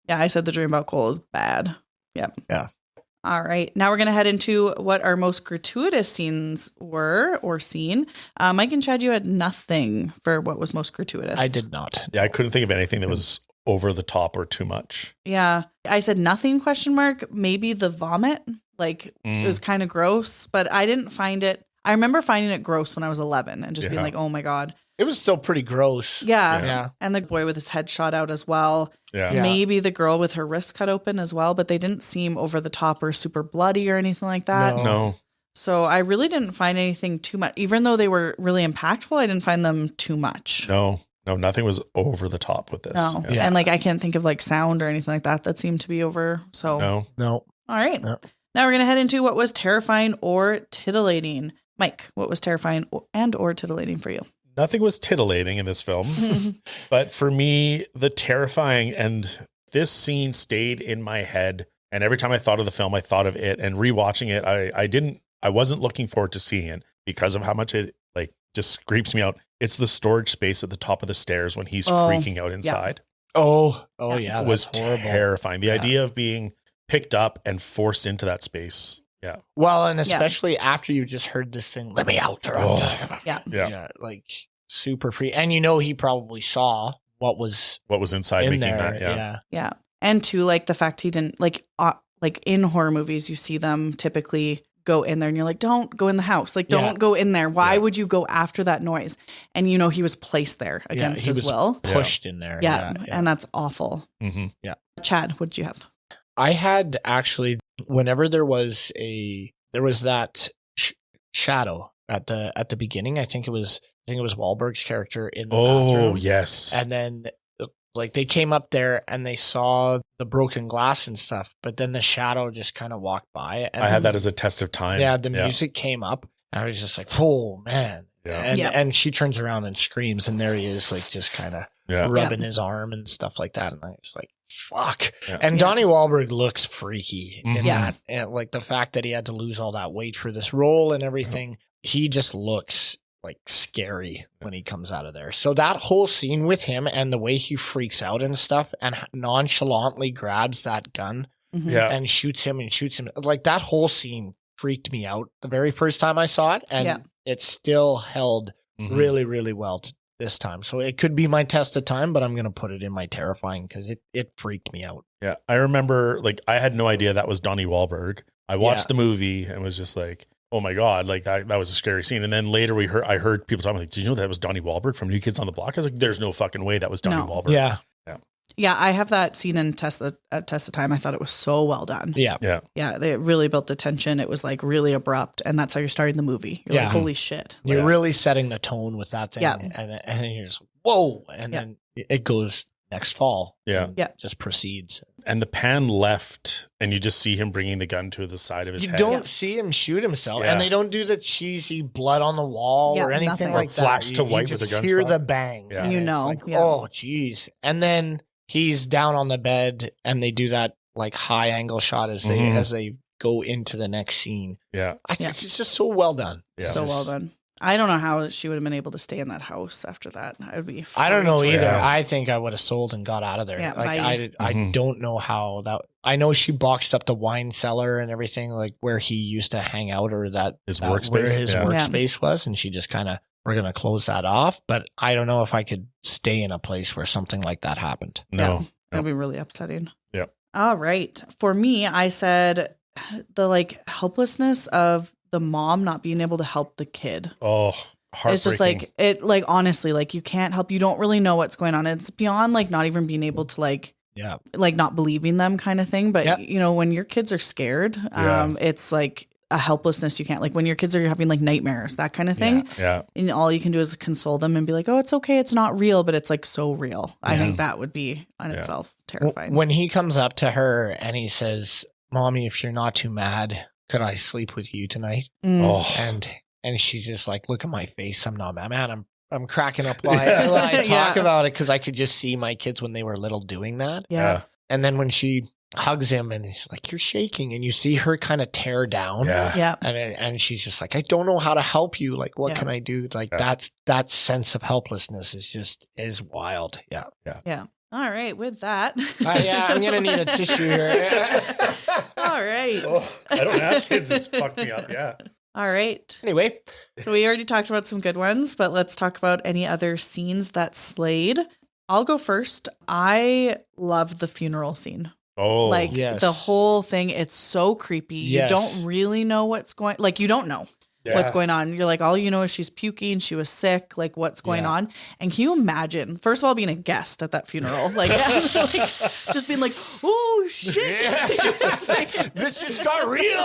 Speaker 3: Yeah, I said the dream about Cole is bad. Yeah.
Speaker 2: Yeah.
Speaker 3: All right. Now we're going to head into what our most gratuitous scenes were or seen. Mike and Chad, you had nothing for what was most gratuitous.
Speaker 2: I did not.
Speaker 1: Yeah, I couldn't think of anything that was over the top or too much.
Speaker 3: Yeah. I said nothing, ? Maybe the vomit. Like it was kind of gross, but I didn't find it. I remember finding it gross when I was 11 and just being like, oh my God.
Speaker 2: It was still pretty gross.
Speaker 3: Yeah. And the boy with his head shot out as well.
Speaker 1: Yeah.
Speaker 3: Maybe the girl with her wrist cut open as well, but they didn't seem over the top or super bloody or anything like that.
Speaker 1: No.
Speaker 3: So I really didn't find anything too much. Even though they were really impactful, I didn't find them too much.
Speaker 1: No, nothing was over the top with this.
Speaker 3: No.
Speaker 1: Yeah.
Speaker 3: And like I can't think of like sound or anything like that seemed to be over. So
Speaker 2: No.
Speaker 3: All right.
Speaker 2: No.
Speaker 3: Now we're going to head into what was terrifying or titillating. Mike, what was terrifying and or titillating for you?
Speaker 1: Nothing was titillating in this film, but for me, the terrifying and this scene stayed in my head. And every time I thought of the film, I thought of it, and rewatching it. I wasn't looking forward to seeing it because of how much it like just creeps me out. It's the storage space at the top of the stairs when he's freaking out inside.
Speaker 2: Yeah.
Speaker 1: It was
Speaker 2: horrible.
Speaker 1: terrifying. The idea of being picked up and forced into that space. Yeah.
Speaker 2: Well, and especially after you just heard this thing, let me out there.
Speaker 3: Yeah.
Speaker 2: Like super free. And he probably saw what was
Speaker 1: inside
Speaker 2: in
Speaker 1: making
Speaker 2: there.
Speaker 1: that.
Speaker 3: Yeah. And too, like the fact he didn't like in horror movies, you see them typically go in there and you're like, don't go in the house. Like, don't go in there. Why would you go after that noise? And he was placed there against his will.
Speaker 2: Pushed in there.
Speaker 3: Yeah. And that's awful.
Speaker 1: Mm-hmm.
Speaker 2: Yeah.
Speaker 3: Chad, what did you have?
Speaker 2: I had actually, whenever there was that shadow at the beginning, I think it was Wahlberg's character in the bathroom.
Speaker 1: Oh, yes.
Speaker 2: And then like they came up there and they saw the broken glass and stuff, but then the shadow just kind of walked by. And
Speaker 1: I had that as a test of time.
Speaker 2: Yeah, the music came up and I was just like, oh man.
Speaker 1: Yeah.
Speaker 2: And she turns around and screams, and there he is, like just kind of rubbing his arm and stuff like that. And I was like, fuck. Yeah. And Donnie Wahlberg looks freaky in that. And like the fact that he had to lose all that weight for this role and everything, he just looks like scary when he comes out of there. So that whole scene with him and the way he freaks out and stuff and nonchalantly grabs that gun and shoots him, like that whole scene freaked me out the very first time I saw it. And it still held really, really well this time. So it could be my test of time, but I'm going to put it in my terrifying because it freaked me out. Yeah.
Speaker 1: I remember like I had no idea that was Donnie Wahlberg. I watched the movie and was just like, oh my God, like that was a scary scene. And then later I heard people talking like, did you know that was Donnie Wahlberg from New Kids on the Block? I was like, there's no fucking way that was Donnie Wahlberg.
Speaker 2: Yeah.
Speaker 3: Yeah, I have that scene in Test of Time. I thought it was so well done.
Speaker 2: Yeah.
Speaker 3: They really built the tension. It was like really abrupt, and that's how you're starting the movie. You're like, holy shit.
Speaker 2: You're really setting the tone with that thing. Yeah. And then you're just, whoa. And then it goes next fall.
Speaker 1: Yeah.
Speaker 2: Just proceeds.
Speaker 1: And the pan left, and you just see him bringing the gun to the side of his head.
Speaker 2: You don't see him shoot himself, and they don't do the cheesy blood on the wall or anything like that.
Speaker 1: Flash to white with a gunshot.
Speaker 2: You hear the bang.
Speaker 1: Yeah.
Speaker 2: Like, oh, geez. And then he's down on the bed, and they do that like high angle shot as they go into the next scene.
Speaker 1: Yeah,
Speaker 2: I think it's just so well done.
Speaker 1: Yeah.
Speaker 3: So well done. I don't know how she would have been able to stay in that house after that. I would be.
Speaker 2: I don't know either. Yeah. I think I would have sold and got out of there.
Speaker 3: Yeah,
Speaker 2: I don't know how that. I know she boxed up the wine cellar and everything, like where he used to hang out, or his
Speaker 1: workspace,
Speaker 2: where his workspace was, and she just kind of, we're going to close that off. But I don't know if I could stay in a place where something like that happened.
Speaker 1: No,
Speaker 3: that'd be really upsetting.
Speaker 1: Yep.
Speaker 3: All right. For me, I said the like helplessness of the mom not being able to help the kid.
Speaker 1: Oh, heartbreaking.
Speaker 3: It's just like it. Like honestly, like you can't help. You don't really know what's going on. It's beyond like not even being able to like not believing them kind of thing. But when your kids are scared, it's like a helplessness. You can't, like when your kids are having like nightmares, that kind of thing.
Speaker 1: Yeah.
Speaker 3: And all you can do is console them and be like, oh, it's okay. It's not real, but it's like so real. I think that would be in itself terrifying.
Speaker 2: When he comes up to her and he says, Mommy, if you're not too mad, could I sleep with you tonight?
Speaker 1: Oh,
Speaker 2: and she's just like, look at my face. I'm not mad, man. I'm cracking up while I talk about it, because I could just see my kids when they were little doing that.
Speaker 3: Yeah.
Speaker 2: And then when she hugs him and he's like, you're shaking, and you see her kind of tear down.
Speaker 3: Yeah.
Speaker 2: And she's just like, I don't know how to help you. Like, what can I do? Like that sense of helplessness is wild. Yeah.
Speaker 3: Yeah. All right, with that.
Speaker 2: Yeah, I'm gonna need a tissue here.
Speaker 3: All right.
Speaker 1: Oh, I don't have kids. It's fucked me up. Yeah.
Speaker 3: All right.
Speaker 2: Anyway,
Speaker 3: So we already talked about some good ones, but let's talk about any other scenes that slayed. I'll go first. I love the funeral scene.
Speaker 1: Oh,
Speaker 3: Like
Speaker 2: yes.
Speaker 3: the whole thing, it's so creepy.
Speaker 2: Yes.
Speaker 3: You don't really know what's going, like you don't know what's going on. You're like, all you know is she's puking, she was sick, like what's going on. And can you imagine, first of all, being a guest at that funeral, like, like just being like, oh shit. It's like,
Speaker 2: this just got real.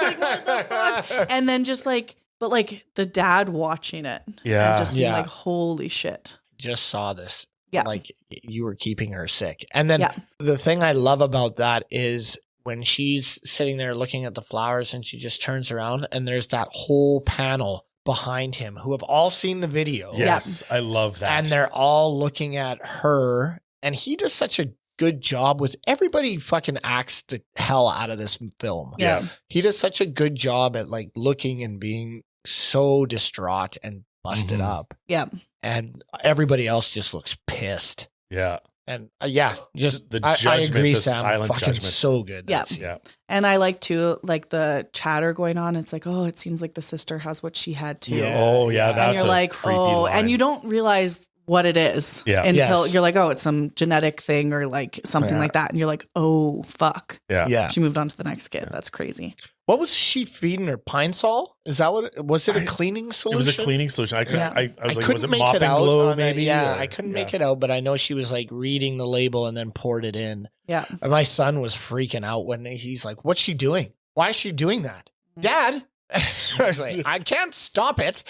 Speaker 3: like, what the fuck? And then just like, but like the dad watching it.
Speaker 1: Yeah.
Speaker 3: And just being
Speaker 2: Yeah.
Speaker 3: like, holy shit.
Speaker 2: Just saw this.
Speaker 3: Yeah.
Speaker 2: Like you were keeping her sick. And then
Speaker 3: Yeah.
Speaker 2: the thing I love about that is when she's sitting there looking at the flowers and she just turns around and there's that whole panel behind him who have all seen the video.
Speaker 1: Yes, I love that.
Speaker 2: And they're all looking at her. And he does such a good job with everybody fucking acts the hell out of this film.
Speaker 3: Yeah.
Speaker 2: He does such a good job at like looking and being so distraught and busted up.
Speaker 3: Yeah.
Speaker 2: And everybody else just looks pissed.
Speaker 1: Yeah.
Speaker 2: And just
Speaker 1: The
Speaker 2: I
Speaker 1: judgment,
Speaker 2: agree,
Speaker 1: the
Speaker 2: Sam.
Speaker 1: silent
Speaker 2: Fucking
Speaker 1: judgment.
Speaker 2: so good.
Speaker 3: Yeah.
Speaker 2: That's-
Speaker 1: Yeah.
Speaker 3: And I like too, like the chatter going on. It's like, oh, it seems like the sister has what she had too.
Speaker 2: Yeah.
Speaker 1: Oh, yeah.
Speaker 2: Yeah.
Speaker 1: That's
Speaker 3: And you're
Speaker 1: a
Speaker 3: like,
Speaker 1: creepy
Speaker 3: oh,
Speaker 1: line.
Speaker 3: and you don't realize what it is
Speaker 1: Yeah.
Speaker 3: until
Speaker 2: Yes.
Speaker 3: you're like, oh, it's some genetic thing or like something
Speaker 2: Yeah.
Speaker 3: like that. And you're like, oh, fuck.
Speaker 1: Yeah.
Speaker 2: Yeah.
Speaker 3: She moved on to the next kid. That's crazy.
Speaker 2: What was she feeding her? Pine Sol? Is that what? Was it a cleaning
Speaker 1: It
Speaker 2: solution?
Speaker 1: was a cleaning solution. I couldn't.
Speaker 3: Yeah.
Speaker 1: I was like,
Speaker 2: couldn't
Speaker 1: was it
Speaker 2: make
Speaker 1: mop
Speaker 2: it
Speaker 1: and
Speaker 2: out
Speaker 1: glow?
Speaker 2: on it.
Speaker 1: Maybe.
Speaker 2: Yeah,
Speaker 1: or-
Speaker 2: I couldn't
Speaker 1: yeah.
Speaker 2: make it out, but I know she was like reading the label and then poured it in.
Speaker 3: Yeah.
Speaker 2: And my son was freaking out when he's like, "What's she doing? Why is she doing that, Dad?" I was like, "I can't stop it.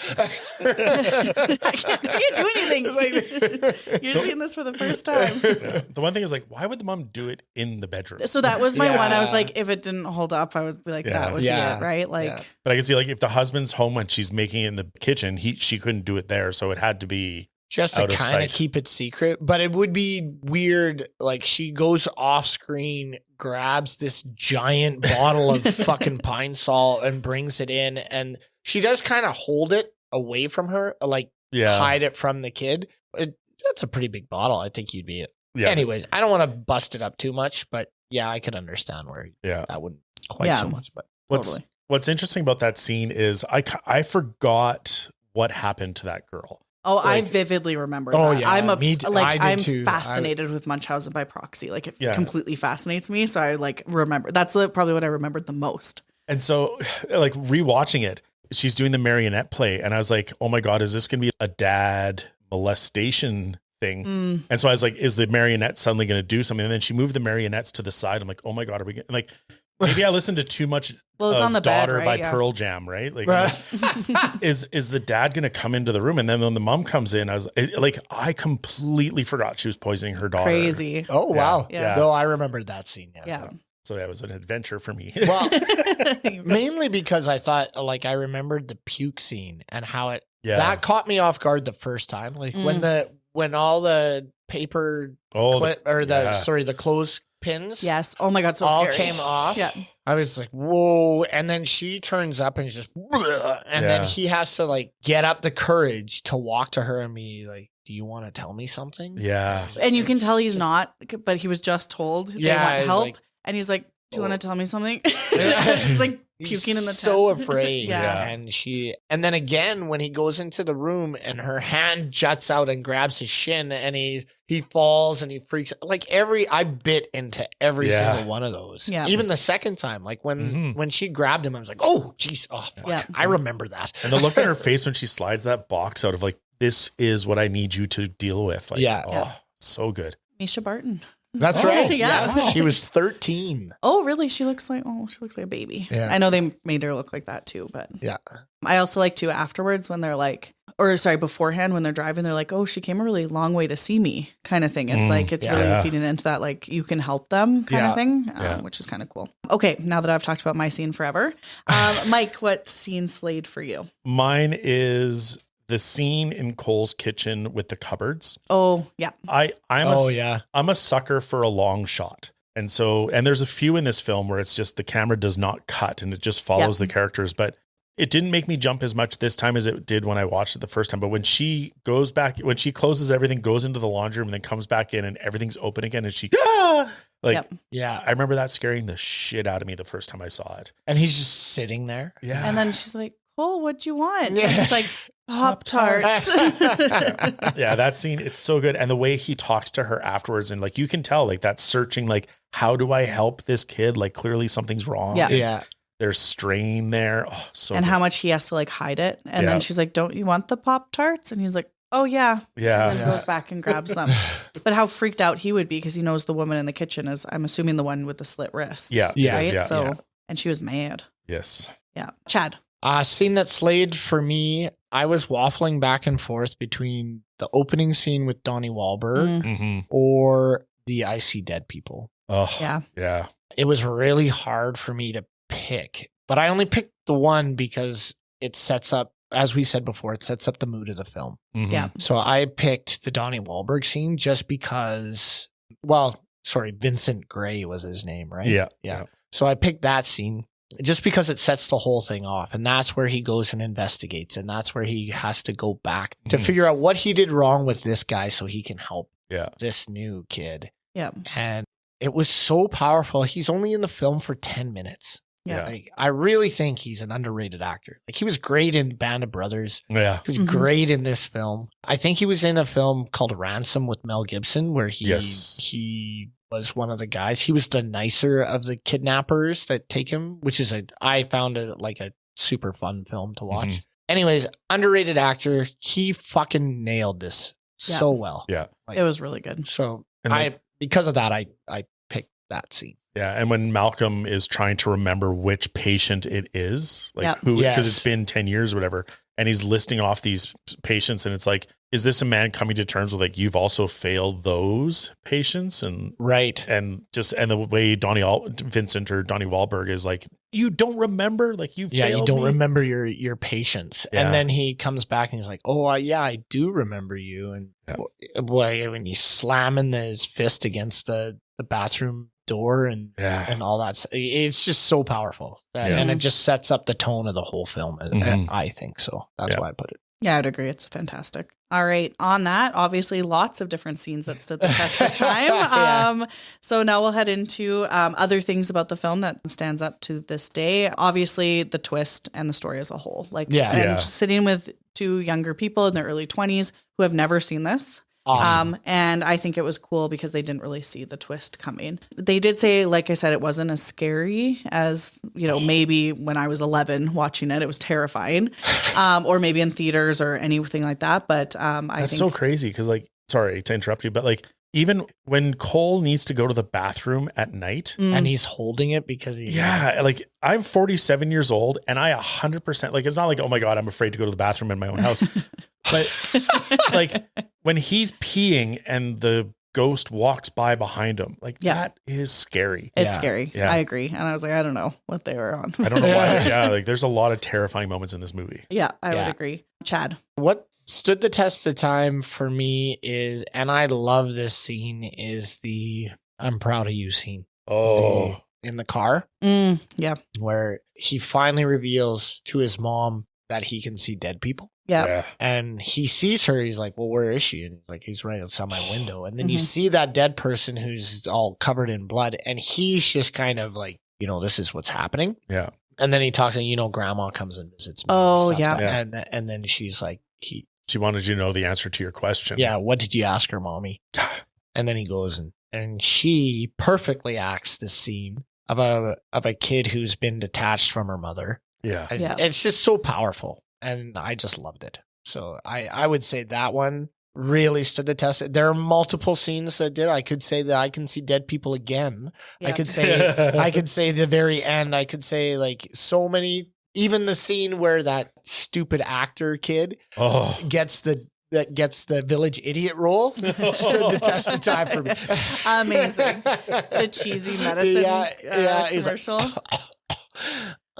Speaker 3: I can't do anything.
Speaker 2: It's like-
Speaker 3: You're seeing this for the first time.
Speaker 1: Yeah. The one thing is like, why would the mom do it in the bedroom?
Speaker 3: So that was my one. I was
Speaker 2: Yeah.
Speaker 3: like, if it didn't hold up, I would be like,
Speaker 1: Yeah.
Speaker 3: that would
Speaker 2: Yeah.
Speaker 3: be it, right? Like,
Speaker 2: Yeah.
Speaker 1: But I can see like if the husband's home and she's making it in the kitchen, she couldn't do it there, so it had to be.
Speaker 2: Just to
Speaker 1: Out of
Speaker 2: kind
Speaker 1: sight.
Speaker 2: of keep it secret, but it would be weird. Like she goes off screen, grabs this giant bottle of fucking Pine Sol and brings it in, and she does kind of hold it away from her, like
Speaker 1: Yeah.
Speaker 2: hide it from the kid. That's a pretty big bottle. I think you'd be.
Speaker 1: Yeah.
Speaker 2: Anyways, I don't want to bust it up too much, but yeah, I could understand where
Speaker 1: Yeah.
Speaker 2: that wouldn't quite
Speaker 3: Yeah.
Speaker 2: so much. But
Speaker 3: Totally.
Speaker 1: What's interesting about that scene is I forgot what happened to that girl.
Speaker 3: oh, I
Speaker 1: Like-
Speaker 3: vividly remember
Speaker 2: Oh,
Speaker 3: that.
Speaker 2: yeah,
Speaker 3: I'm
Speaker 2: me
Speaker 3: obs-
Speaker 2: too.
Speaker 3: like,
Speaker 2: I did
Speaker 3: I'm
Speaker 2: too.
Speaker 3: fascinated with Munchausen by proxy. Like, it
Speaker 1: Yeah.
Speaker 3: completely fascinates me. So I like remember, that's probably what I remembered the most.
Speaker 1: And so, like rewatching it, she's doing the marionette play, and I was like, "Oh my god, is this going to be a dad molestation thing?"
Speaker 3: Mm.
Speaker 1: And so I was like, "Is the marionette suddenly going to do something?" And then she moved the marionettes to the side. I'm like, "Oh my god, are we getting like?" Maybe I listened to too much.
Speaker 3: Well, it's
Speaker 1: of
Speaker 3: on the bed,
Speaker 1: Daughter
Speaker 3: right?
Speaker 1: by
Speaker 3: Yeah.
Speaker 1: Pearl Jam, right? Like, is the dad going to come into the room? And then when the mom comes in, I completely forgot she was poisoning her daughter.
Speaker 3: Crazy.
Speaker 2: oh wow,
Speaker 3: Yeah.
Speaker 2: No, I remembered that scene.
Speaker 3: Yeah.
Speaker 1: So that was an adventure for me.
Speaker 2: Well, mainly because I thought, like, I rememred the puke scene and how it
Speaker 1: Yeah.
Speaker 2: that caught me off guard the first time. Like when all the paper clip or the clothes pins
Speaker 3: Yes. Oh my God. So
Speaker 2: all
Speaker 3: scary.
Speaker 2: came off.
Speaker 3: Yeah.
Speaker 2: I was like, whoa. And then she turns up and is just, and then
Speaker 1: Yeah.
Speaker 2: he has to like get up the courage to walk to her and be like, do you want to tell me something?
Speaker 1: Yeah.
Speaker 3: And you can
Speaker 2: It's
Speaker 3: tell he's
Speaker 2: just-
Speaker 3: not, but he was just told they
Speaker 2: Yeah,
Speaker 3: want
Speaker 2: he's
Speaker 3: help.
Speaker 2: like-
Speaker 3: and he's like, do you want to
Speaker 2: Oh.
Speaker 3: tell me something? She's like
Speaker 2: He's
Speaker 3: puking in the
Speaker 2: so
Speaker 3: tent.
Speaker 2: afraid.
Speaker 3: Yeah.
Speaker 2: And then again, when he goes into the room and her hand juts out and grabs his shin and he falls and he freaks like I bit into every
Speaker 1: Yeah.
Speaker 2: single one of those.
Speaker 3: Yeah.
Speaker 2: Even the second time, like when she grabbed him, I was like, oh, geez. Oh, fuck.
Speaker 3: Yeah.
Speaker 2: I remember that.
Speaker 1: And the look on her face when she slides that box out of like, this is what I need you to deal with. Like,
Speaker 2: Yeah.
Speaker 1: Oh,
Speaker 3: Yeah.
Speaker 1: so good.
Speaker 3: Misha Barton.
Speaker 2: That's
Speaker 1: Oh,
Speaker 2: right.
Speaker 3: yeah.
Speaker 2: She was 13.
Speaker 3: Oh, really? She looks like a baby.
Speaker 2: Yeah.
Speaker 3: I know they made her look like that too, but
Speaker 2: Yeah.
Speaker 3: I also like to afterwards when they're like, or sorry, beforehand when they're driving, they're like, oh, she came a really long way to see me kind of thing. It's like, it's
Speaker 2: yeah.
Speaker 3: really feeding into that, like you can help them kind
Speaker 2: Yeah.
Speaker 3: of thing,
Speaker 1: Yeah.
Speaker 3: which is kind of cool. Okay. Now that I've talked about my scene forever, Mike, what scene slayed for you?
Speaker 1: Mine is the scene in Cole's kitchen with the cupboards.
Speaker 3: Oh yeah.
Speaker 1: I'm a sucker for a long shot. And there's a few in this film where it's just the camera does not cut and it just follows the characters. But it didn't make me jump as much this time as it did when I watched it the first time. But when she goes back, when she closes everything, goes into the laundry room and then comes back in and everything's open again and she,
Speaker 2: yeah.
Speaker 1: I remember that scaring the shit out of me the first time I saw it.
Speaker 2: And he's just sitting there.
Speaker 1: Yeah.
Speaker 3: And then she's like, Cole, what'd you want? And he's like, Pop-Tarts.
Speaker 1: Yeah, that scene, it's so good. And the way he talks to her afterwards, and like you can tell, like that searching, like, how do I help this kid? Like clearly something's wrong.
Speaker 2: Yeah.
Speaker 1: There's strain there. Oh, so
Speaker 3: and
Speaker 1: good.
Speaker 3: how much he has to like hide it. And then she's like, don't you want the Pop-Tarts? And he's like, oh yeah.
Speaker 1: Yeah.
Speaker 3: And then goes back and grabs them. But how freaked out he would be because he knows the woman in the kitchen is, I'm assuming, the one with the slit wrists.
Speaker 1: Yeah.
Speaker 3: Right?
Speaker 1: Yeah.
Speaker 3: So,
Speaker 2: yeah.
Speaker 3: and she was mad.
Speaker 1: Yes.
Speaker 3: Yeah. Chad.
Speaker 2: Scene that slayed for me, I was waffling back and forth between the opening scene with Donnie Wahlberg
Speaker 1: Mm-hmm.
Speaker 2: or the I See Dead People.
Speaker 1: Oh,
Speaker 3: Yeah.
Speaker 1: Yeah.
Speaker 2: It was really hard for me to pick, but I only picked the one because it sets up, as we said before, it sets up the mood of the film.
Speaker 1: Mm-hmm.
Speaker 3: Yeah.
Speaker 2: So I picked the Donnie Wahlberg scene just because, Vincent Gray was his name, right?
Speaker 1: Yeah.
Speaker 2: So I picked that scene just because it sets the whole thing off. And that's where he goes and investigates. And that's where he has to go back to figure out what he did wrong with this guy so he can help this new kid.
Speaker 3: Yeah.
Speaker 2: And it was so powerful. He's only in the film for 10 minutes.
Speaker 3: Yeah.
Speaker 2: Like, I really think he's an underrated actor. Like, he was great in Band of Brothers.
Speaker 1: Yeah.
Speaker 2: He was great in this film. I think he was in a film called Ransom with Mel Gibson where he was one of the guys. He was the nicer of the kidnappers that take him, which is I found it like a super fun film to watch.
Speaker 1: Mm-hmm.
Speaker 2: Anyways, underrated actor. He fucking nailed this so well.
Speaker 1: Yeah.
Speaker 3: It was really good.
Speaker 2: So
Speaker 1: And
Speaker 2: because of that, I picked that scene.
Speaker 1: Yeah. And when Malcolm is trying to remember which patient it is, like who, because it's been 10 years or whatever, and he's listing off these patients, and it's like, is this a man coming to terms with like, you've also failed those patients? And
Speaker 2: right.
Speaker 1: And the way Vincent or Donnie Wahlberg is like, you don't remember, like you
Speaker 2: don't remember your patients.
Speaker 1: Yeah.
Speaker 2: And then he comes back and he's like, oh I do remember you. And boy, when he's slamming his fist against the bathroom door and all that, it's just so powerful. And it just sets up the tone of the whole film. I think so. That's why I put it.
Speaker 3: Yeah, I'd agree. It's fantastic. All right. On that, obviously, lots of different scenes that stood the test of time. So now we'll head into other things about the film that stands up to this day. Obviously, the twist and the story as a whole. Sitting with two younger people in their early 20s who have never seen this.
Speaker 2: Awesome.
Speaker 3: And I think it was cool because they didn't really see the twist coming. They did say, like I said, it wasn't as scary as, maybe when I was 11 watching it, it was terrifying, or maybe in theaters or anything like that. But I think
Speaker 1: so crazy because, like, sorry to interrupt you, but like, even when Cole needs to go to the bathroom at night
Speaker 2: and he's holding it because
Speaker 1: like I'm 47 years old and I 100%, like, it's not like, oh my God, I'm afraid to go to the bathroom in my own house. But like when he's peeing and the ghost walks by behind him, like that is scary.
Speaker 3: It's scary.
Speaker 1: Yeah.
Speaker 3: I agree. And I was like, I don't know what they were on.
Speaker 1: I don't know why. Yeah. Like there's a lot of terrifying moments in this movie.
Speaker 3: Yeah, I would agree. Chad.
Speaker 2: What stood the test of time for me is, and I love this scene, is the I'm proud of you scene.
Speaker 1: Oh.
Speaker 2: In the car.
Speaker 3: Yeah.
Speaker 2: Where he finally reveals to his mom that he can see dead people.
Speaker 3: Yeah.
Speaker 2: And he sees her. He's like, well, where is she? And like, he's right outside my window. And then you see that dead person who's all covered in blood. And he's just kind of like, this is what's happening.
Speaker 1: Yeah.
Speaker 2: And then he talks and, grandma comes and visits me.
Speaker 3: Oh,
Speaker 2: and
Speaker 3: yeah.
Speaker 2: And then she's like,
Speaker 1: she wanted you to know the answer to your question.
Speaker 2: Yeah. What did you ask her, mommy? And then he goes and she perfectly acts this scene of a kid who's been detached from her mother.
Speaker 1: Yeah.
Speaker 2: It's just so powerful. And I just loved it. So I would say that one really stood the test. There are multiple scenes that did. I could say that I can see dead people again. Yeah. I could say the very end. I could say like so many, even the scene where that stupid actor kid gets the village idiot role stood the test of time for me.
Speaker 3: Amazing. The cheesy medicine commercial.
Speaker 2: Like,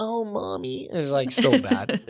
Speaker 2: oh, mommy. It was like so bad.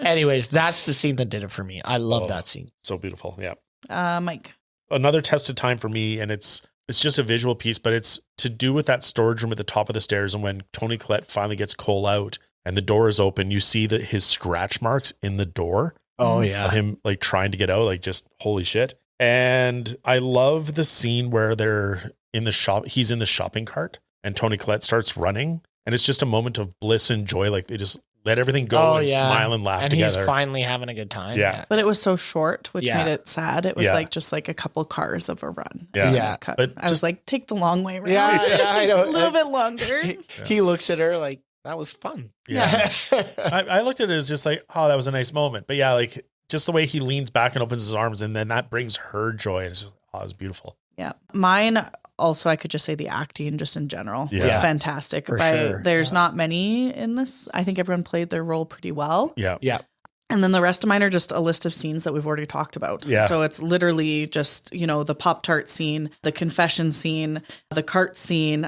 Speaker 2: Anyways, that's the scene that did it for me. I love that scene.
Speaker 1: So beautiful. Yeah.
Speaker 3: Mike.
Speaker 1: Another test of time for me, and it's just a visual piece, but it's to do with that storage room at the top of the stairs. And when Toni Collette finally gets Cole out and the door is open. You see that his scratch marks in the door.
Speaker 2: Oh
Speaker 1: Of
Speaker 2: yeah.
Speaker 1: him like trying to get out, like just holy shit. And I love the scene where they're in the shop. He's in the shopping cart and Toni Collette starts running. And it's just a moment of bliss and joy. Like they just let everything go and smile and laugh
Speaker 2: and
Speaker 1: together.
Speaker 2: he's finally having a good time.
Speaker 1: Yeah.
Speaker 3: But it was so short, which
Speaker 2: Yeah.
Speaker 3: made it sad. It was
Speaker 1: Yeah.
Speaker 3: like just like a couple cars of a run.
Speaker 1: Yeah.
Speaker 3: And
Speaker 2: Yeah.
Speaker 3: cut.
Speaker 1: But
Speaker 3: I was like, take the long way around.
Speaker 2: Yeah, I know.
Speaker 3: A little bit longer.
Speaker 2: He looks at her like, that was fun.
Speaker 1: Yeah. I looked at it as just like, oh, that was a nice moment. But yeah, like just the way he leans back and opens his arms and then that brings her joy. It's just, oh, it was beautiful.
Speaker 3: Yeah. Mine also, I could just say the acting just in general was
Speaker 1: Yeah.
Speaker 3: fantastic.
Speaker 2: For sure.
Speaker 3: There's not many in this. I think everyone played their role pretty well.
Speaker 1: Yeah.
Speaker 2: Yeah.
Speaker 3: And then the rest of mine are just a list of scenes that we've already talked about.
Speaker 1: Yeah.
Speaker 3: So it's literally just, the Pop-Tart scene, the confession scene, the cart scene,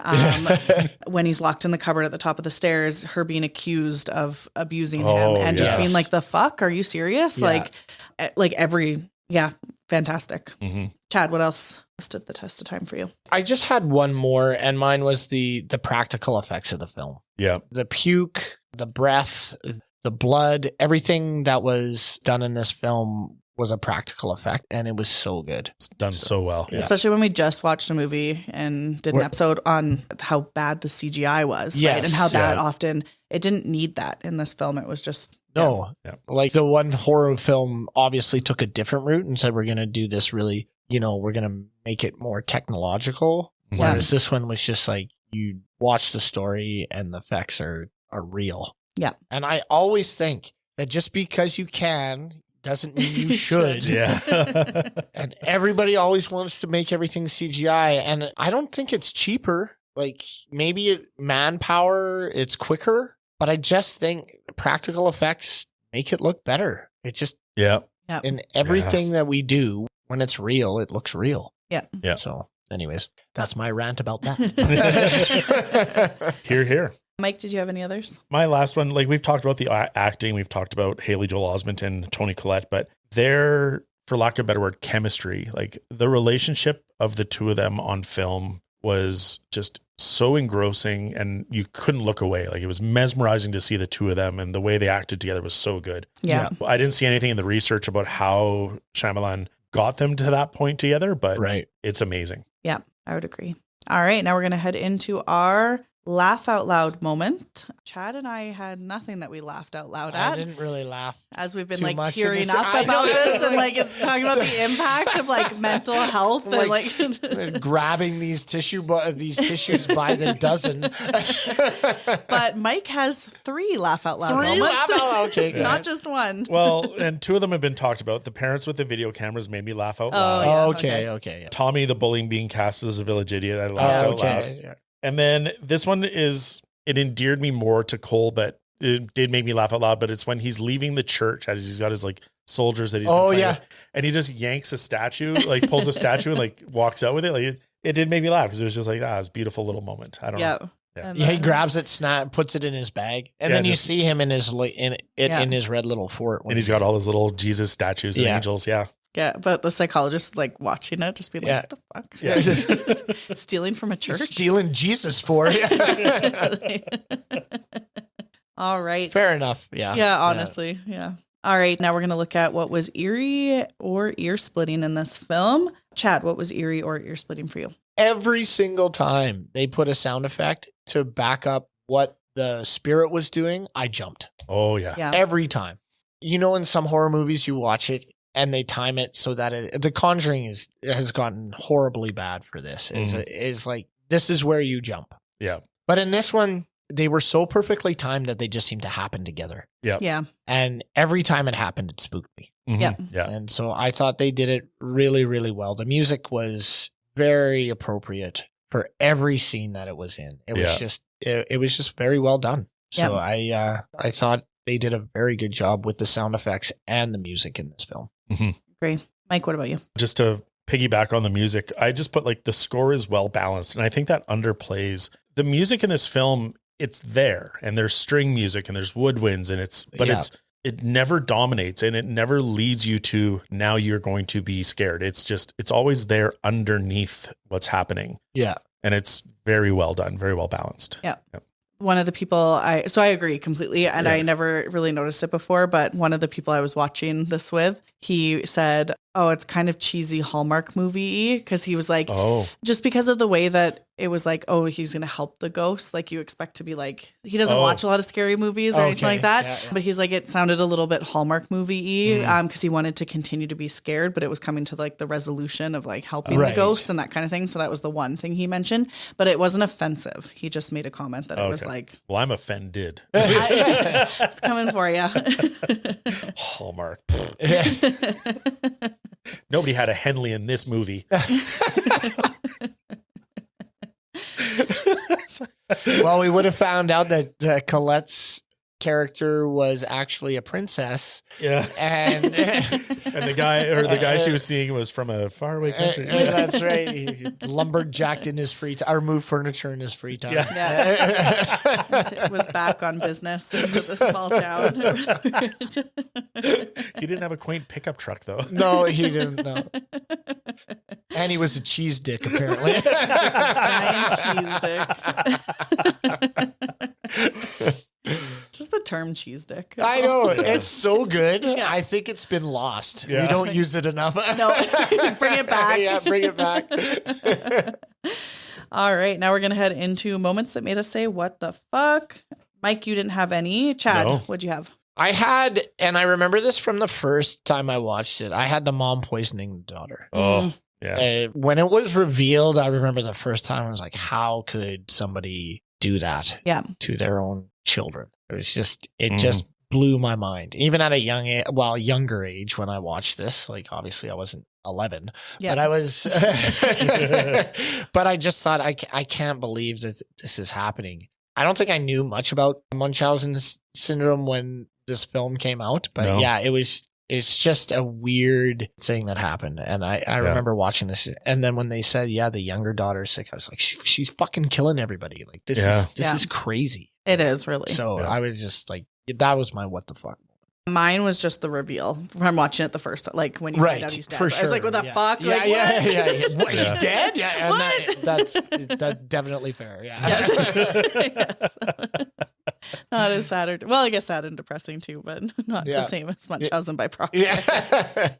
Speaker 3: when he's locked in the cupboard at the top of the stairs, her being accused of abusing him
Speaker 1: Oh,
Speaker 3: and just
Speaker 1: yes.
Speaker 3: being like, the fuck? Are you serious?
Speaker 2: Yeah.
Speaker 3: Fantastic.
Speaker 1: Mhm.
Speaker 3: Chad, what else stood the test of time for you?
Speaker 2: I just had one more, and mine was the practical effects of the film.
Speaker 1: Yeah.
Speaker 2: The puke, the breath, the blood, everything that was done in this film was a practical effect, and it was so good.
Speaker 1: It's done so well.
Speaker 2: Yeah.
Speaker 3: Especially when we just watched a movie and did an episode on how bad the CGI was,
Speaker 2: Yes.
Speaker 3: right? And how that
Speaker 1: Yeah.
Speaker 3: often, it didn't need that in this film. It was just,
Speaker 2: No,
Speaker 1: Yeah.
Speaker 2: like the one horror film obviously took a different route and said, we're going to do this really, we're going to make it more technological.
Speaker 1: Mhm.
Speaker 2: Whereas this one was just like, you watch the story and the effects are real.
Speaker 3: Yeah.
Speaker 2: And I always think that just because you can doesn't mean you should.
Speaker 1: Yeah.
Speaker 2: And everybody always wants to make everything CGI. And I don't think it's cheaper. Like maybe manpower, it's quicker, but I just think practical effects make it look better. It just,
Speaker 1: Yeah.
Speaker 2: in everything that we do, when it's real, it looks real.
Speaker 3: Yeah.
Speaker 1: Yeah.
Speaker 2: So anyways, that's my rant about that.
Speaker 1: Here.
Speaker 3: Mike, did you have any others?
Speaker 1: My last one, like we've talked about the acting, we've talked about Haley Joel Osment and Toni Collette, but their, for lack of a better word, chemistry, like the relationship of the two of them on film was just so engrossing and you couldn't look away. Like it was mesmerizing to see the two of them and the way they acted together was so good.
Speaker 3: Yeah.
Speaker 1: I didn't see anything in the research about how Shyamalan got them to that point together, but
Speaker 2: Right.
Speaker 1: it's amazing.
Speaker 3: Yeah, I would agree. All right, now we're going to head into our laugh out loud moment. Chad and I had nothing that we laughed out loud
Speaker 2: I
Speaker 3: at,
Speaker 2: didn't really laugh.
Speaker 3: as we've been
Speaker 2: too
Speaker 3: like
Speaker 2: much in
Speaker 3: tearing
Speaker 2: this.
Speaker 3: up
Speaker 2: I
Speaker 3: about
Speaker 2: know.
Speaker 3: this and like it's talking about the impact of like mental health and like
Speaker 2: Grabbing these tissues by the dozen.
Speaker 3: but Mike has 3 laugh out loud
Speaker 2: Three
Speaker 3: moments.
Speaker 2: laugh out loud. Okay, good.
Speaker 3: Not just one.
Speaker 1: Well, and 2 of them have been talked about. The parents with the video cameras made me laugh out loud.
Speaker 3: yeah,
Speaker 2: Okay. Yeah.
Speaker 1: Tommy, the bullying being cast as a village idiot. I laughed out loud.
Speaker 2: Okay. Yeah.
Speaker 1: And then this one it endeared me more to Cole, but it did make me laugh out loud. But it's when he's leaving the church as he's got his like soldiers that he's been playing with, and he just yanks a statue, like pulls a statue and like walks out with it. Like it did make me laugh because it was just like, it's a beautiful little moment. I don't know.
Speaker 3: Yeah. And
Speaker 2: Yeah, he
Speaker 3: then-
Speaker 2: grabs it, puts it in his bag, and
Speaker 1: Yeah,
Speaker 2: then you
Speaker 1: just-
Speaker 2: see him in his in his red little fort.
Speaker 1: And he's got all his little Jesus statues and
Speaker 2: Yeah.
Speaker 1: angels. Yeah.
Speaker 3: Yeah, but the psychologist like watching it, just be like,
Speaker 2: Yeah.
Speaker 3: "What the fuck?
Speaker 1: Yeah.
Speaker 3: Stealing from a church."
Speaker 2: stealing Jesus for it.
Speaker 3: All right.
Speaker 2: Fair enough. Yeah.
Speaker 3: Yeah, honestly. Yeah. All right. Now we're going to look at what was eerie or ear splitting in this film. Chad, what was eerie or ear splitting for you?
Speaker 2: Every single time they put a sound effect to back up what the spirit was doing, I jumped.
Speaker 1: Oh yeah.
Speaker 3: Yeah.
Speaker 2: Every time. In some horror movies, you watch it and they time it so that The Conjuring has gotten horribly bad for this. Is like, this is where you jump.
Speaker 1: Yeah.
Speaker 2: But in this one, they were so perfectly timed that they just seemed to happen together.
Speaker 3: Yeah.
Speaker 2: And every time it happened, it spooked me.
Speaker 1: Mhm.
Speaker 3: Yeah.
Speaker 1: Yeah.
Speaker 2: And so I thought they did it really, really well. The music was very appropriate for every scene that it was in. It was just, it was just very well done. So I thought they did a very good job with the sound effects and the music in this film.
Speaker 3: Great. Mike, what about you?
Speaker 1: Just to piggyback on the music, I just put like the score is well balanced. And I think that underplays the music in this film. It's there and there's string music and there's woodwinds and it never dominates and it never leads you to now you're going to be scared. It's always there underneath what's happening.
Speaker 2: Yeah.
Speaker 1: And it's very well done, very well balanced.
Speaker 3: Yeah. one of the people I agree completely. And I never really noticed it before, but one of the people I was watching this with, he said, oh, it's kind of cheesy Hallmark movie. Cause he was like, just because of the way that it was like, oh, he's going to help the ghost. Like you expect to be like, he doesn't watch a lot of scary movies or anything like that. Yeah. But he's like, it sounded a little bit Hallmark movie-y cause he wanted to continue to be scared, but it was coming to like the resolution of like helping the ghost and that kind of thing. So that was the one thing he mentioned, but it wasn't offensive. He just made a comment that it was like,
Speaker 1: well, I'm offended.
Speaker 3: It's coming for you.
Speaker 1: Hallmark. Nobody had a Henley in this movie.
Speaker 2: Well, we would have found out that Colette's character was actually a princess.
Speaker 1: Yeah.
Speaker 2: And
Speaker 1: the guy she was seeing was from a faraway country.
Speaker 2: That's right. He lumberjacked in his free time, or moved furniture in his free time.
Speaker 3: Yeah. Was back on business into the small town.
Speaker 1: He didn't have a quaint pickup truck though.
Speaker 2: No, he didn't. No. And he was a cheese dick, apparently.
Speaker 3: Just a giant cheese dick. Just the term cheese dick.
Speaker 2: I know. It's so good. Yeah. I think it's been lost. Yeah. We don't use it enough.
Speaker 3: No, bring it back.
Speaker 2: Yeah, bring it back.
Speaker 3: All right. Now we're going to head into moments that made us say, what the fuck? Mike, you didn't have any. Chad, what'd you have?
Speaker 2: I had, and I remember this from the first time I watched it, I had the mom poisoning the daughter.
Speaker 1: Oh, yeah.
Speaker 2: When it was revealed, I remember the first time I was like, how could somebody do that to their own children? It was just, just blew my mind. Even at a younger age when I watched this, like obviously I wasn't 11, but I was, but I just thought, I can't believe that this is happening. I don't think I knew much about Munchausen syndrome when this film came out, but it's just a weird thing that happened. And I remember watching this, and then when they said, the younger daughter's sick, I was like, she's fucking killing everybody. Like this is crazy.
Speaker 3: It is really.
Speaker 2: So I was just like, that was my what the fuck.
Speaker 3: Mine was just the reveal from watching it the first, like when you find out he's dead.
Speaker 2: For sure.
Speaker 3: I was like, what the fuck?
Speaker 2: Yeah,
Speaker 3: like,
Speaker 2: yeah. What, he's dead? Yeah, and
Speaker 3: what?
Speaker 2: That's definitely fair. Yeah.
Speaker 3: Yes. Not as sad or, well, I guess sad and depressing too, but not the same as Munchausen by proxy.
Speaker 2: Yeah.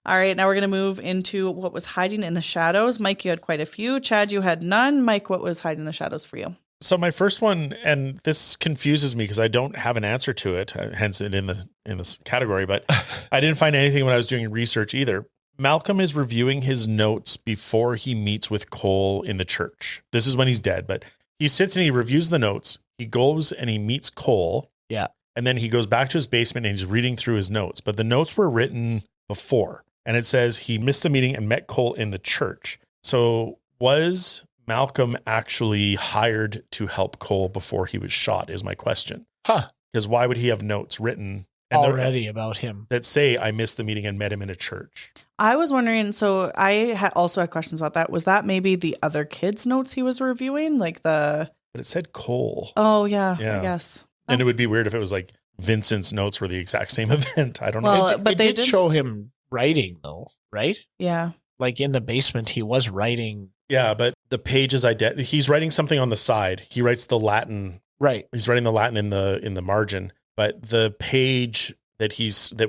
Speaker 3: All right, now we're going to move into what was hiding in the shadows. Mike, you had quite a few. Chad, you had none. Mike, what was hiding in the shadows for you?
Speaker 1: So my first one, and this confuses me because I don't have an answer to it, hence it in this category, but I didn't find anything when I was doing research either. Malcolm is reviewing his notes before he meets with Cole in the church. This is when he's dead, but he sits and he reviews the notes. He goes and he meets Cole.
Speaker 2: Yeah.
Speaker 1: And then he goes back to his basement and he's reading through his notes, but the notes were written before. And it says he missed the meeting and met Cole in the church. So was Malcolm actually hired to help Cole before he was shot is my question. Because why would he have notes written
Speaker 2: already about him
Speaker 1: that say I missed the meeting and met him in a church?
Speaker 3: I was wondering, so I also had questions about that. Was that maybe the other kids' notes he was reviewing? But
Speaker 1: it said Cole.
Speaker 3: Oh, yeah. I guess.
Speaker 1: And it would be weird if it was like Vincent's notes were the exact same event. I don't know.
Speaker 2: But they did show him writing though, right?
Speaker 3: Yeah.
Speaker 2: Like in the basement, he was writing.
Speaker 1: Yeah, but the page is he's writing something on the side. He writes the Latin.
Speaker 2: Right.
Speaker 1: He's writing the Latin in the margin, but the page that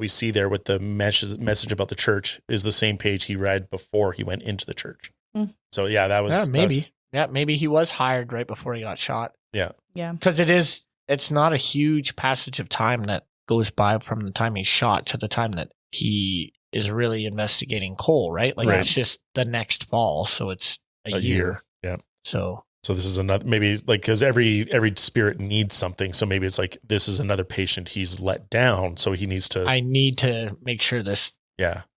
Speaker 1: we see there with the message about the church is the same page he read before he went into the church. So that was
Speaker 2: maybe. Maybe he was hired right before he got shot.
Speaker 3: Yeah.
Speaker 2: Because it's not a huge passage of time that goes by from the time he's shot to the time that he is really investigating Cole, right? Like it's just the next fall. So it's a year.
Speaker 1: Yeah.
Speaker 2: So
Speaker 1: this is another, maybe like, cause every spirit needs something. So maybe it's like, this is another patient he's let down. So he needs to,
Speaker 2: I need to make sure this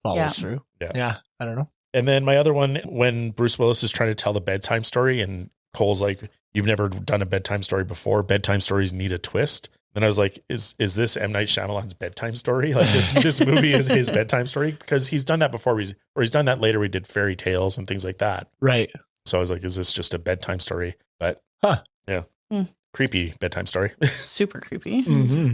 Speaker 2: follows through. Yeah. I don't know.
Speaker 1: And then my other one, when Bruce Willis is trying to tell the bedtime story and Cole's like, you've never done a bedtime story before. Bedtime stories need a twist. Then I was like, is this M. Night Shyamalan's bedtime story? Like this movie is his bedtime story? Because he's done that before, or he's done that later. We did fairy tales and things like that.
Speaker 2: Right.
Speaker 1: So I was like, is this just a bedtime story? But creepy bedtime story.
Speaker 3: Super creepy.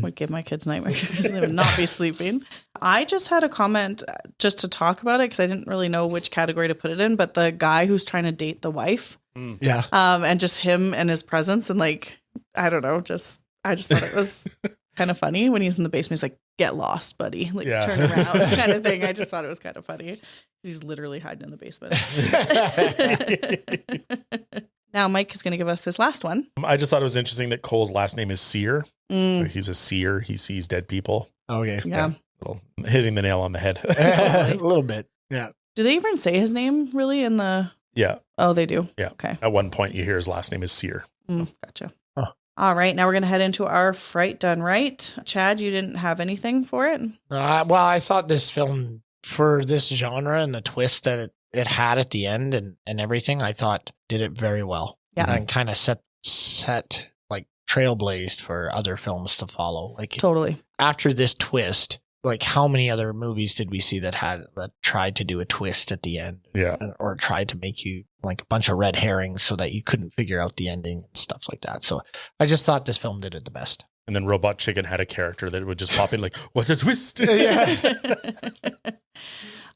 Speaker 3: Would give my kids nightmares. They would not be sleeping. I just had a comment just to talk about it because I didn't really know which category to put it in, but the guy who's trying to date the wife.
Speaker 2: Yeah.
Speaker 3: And just him and his presence and like I don't know. I just thought it was kind of funny when he's in the basement. He's like, "Get lost, buddy!" Like turn around, kind of thing. I just thought it was kind of funny. He's literally hiding in the basement. Now Mike is going to give us his last one.
Speaker 1: I just thought it was interesting that Cole's last name is Seer. He's a seer. He sees dead people.
Speaker 2: Okay.
Speaker 3: Yeah.
Speaker 1: Hitting the nail on the head.
Speaker 2: A little bit. Yeah.
Speaker 3: Do they even say his name really in the?
Speaker 1: Yeah.
Speaker 3: Oh, they do.
Speaker 1: Yeah.
Speaker 3: Okay.
Speaker 1: At one point, you hear his last name is Seer.
Speaker 3: Gotcha. All right. Now we're going to head into our Fright Done Right. Chad, you didn't have anything for it?
Speaker 2: Well, I thought this film, for this genre and the twist that it had at the end and everything, I thought did it very well.
Speaker 3: Yeah.
Speaker 2: And kind of set like trailblazed for other films to follow. Like
Speaker 3: Totally.
Speaker 2: after this twist, like how many other movies did we see that tried to do a twist at the end?
Speaker 1: Yeah.
Speaker 2: Or tried to make you like a bunch of red herrings so that you couldn't figure out the ending and stuff like that. So I just thought this film did it the best.
Speaker 1: And then Robot Chicken had a character that would just pop in like, "What's a twist?"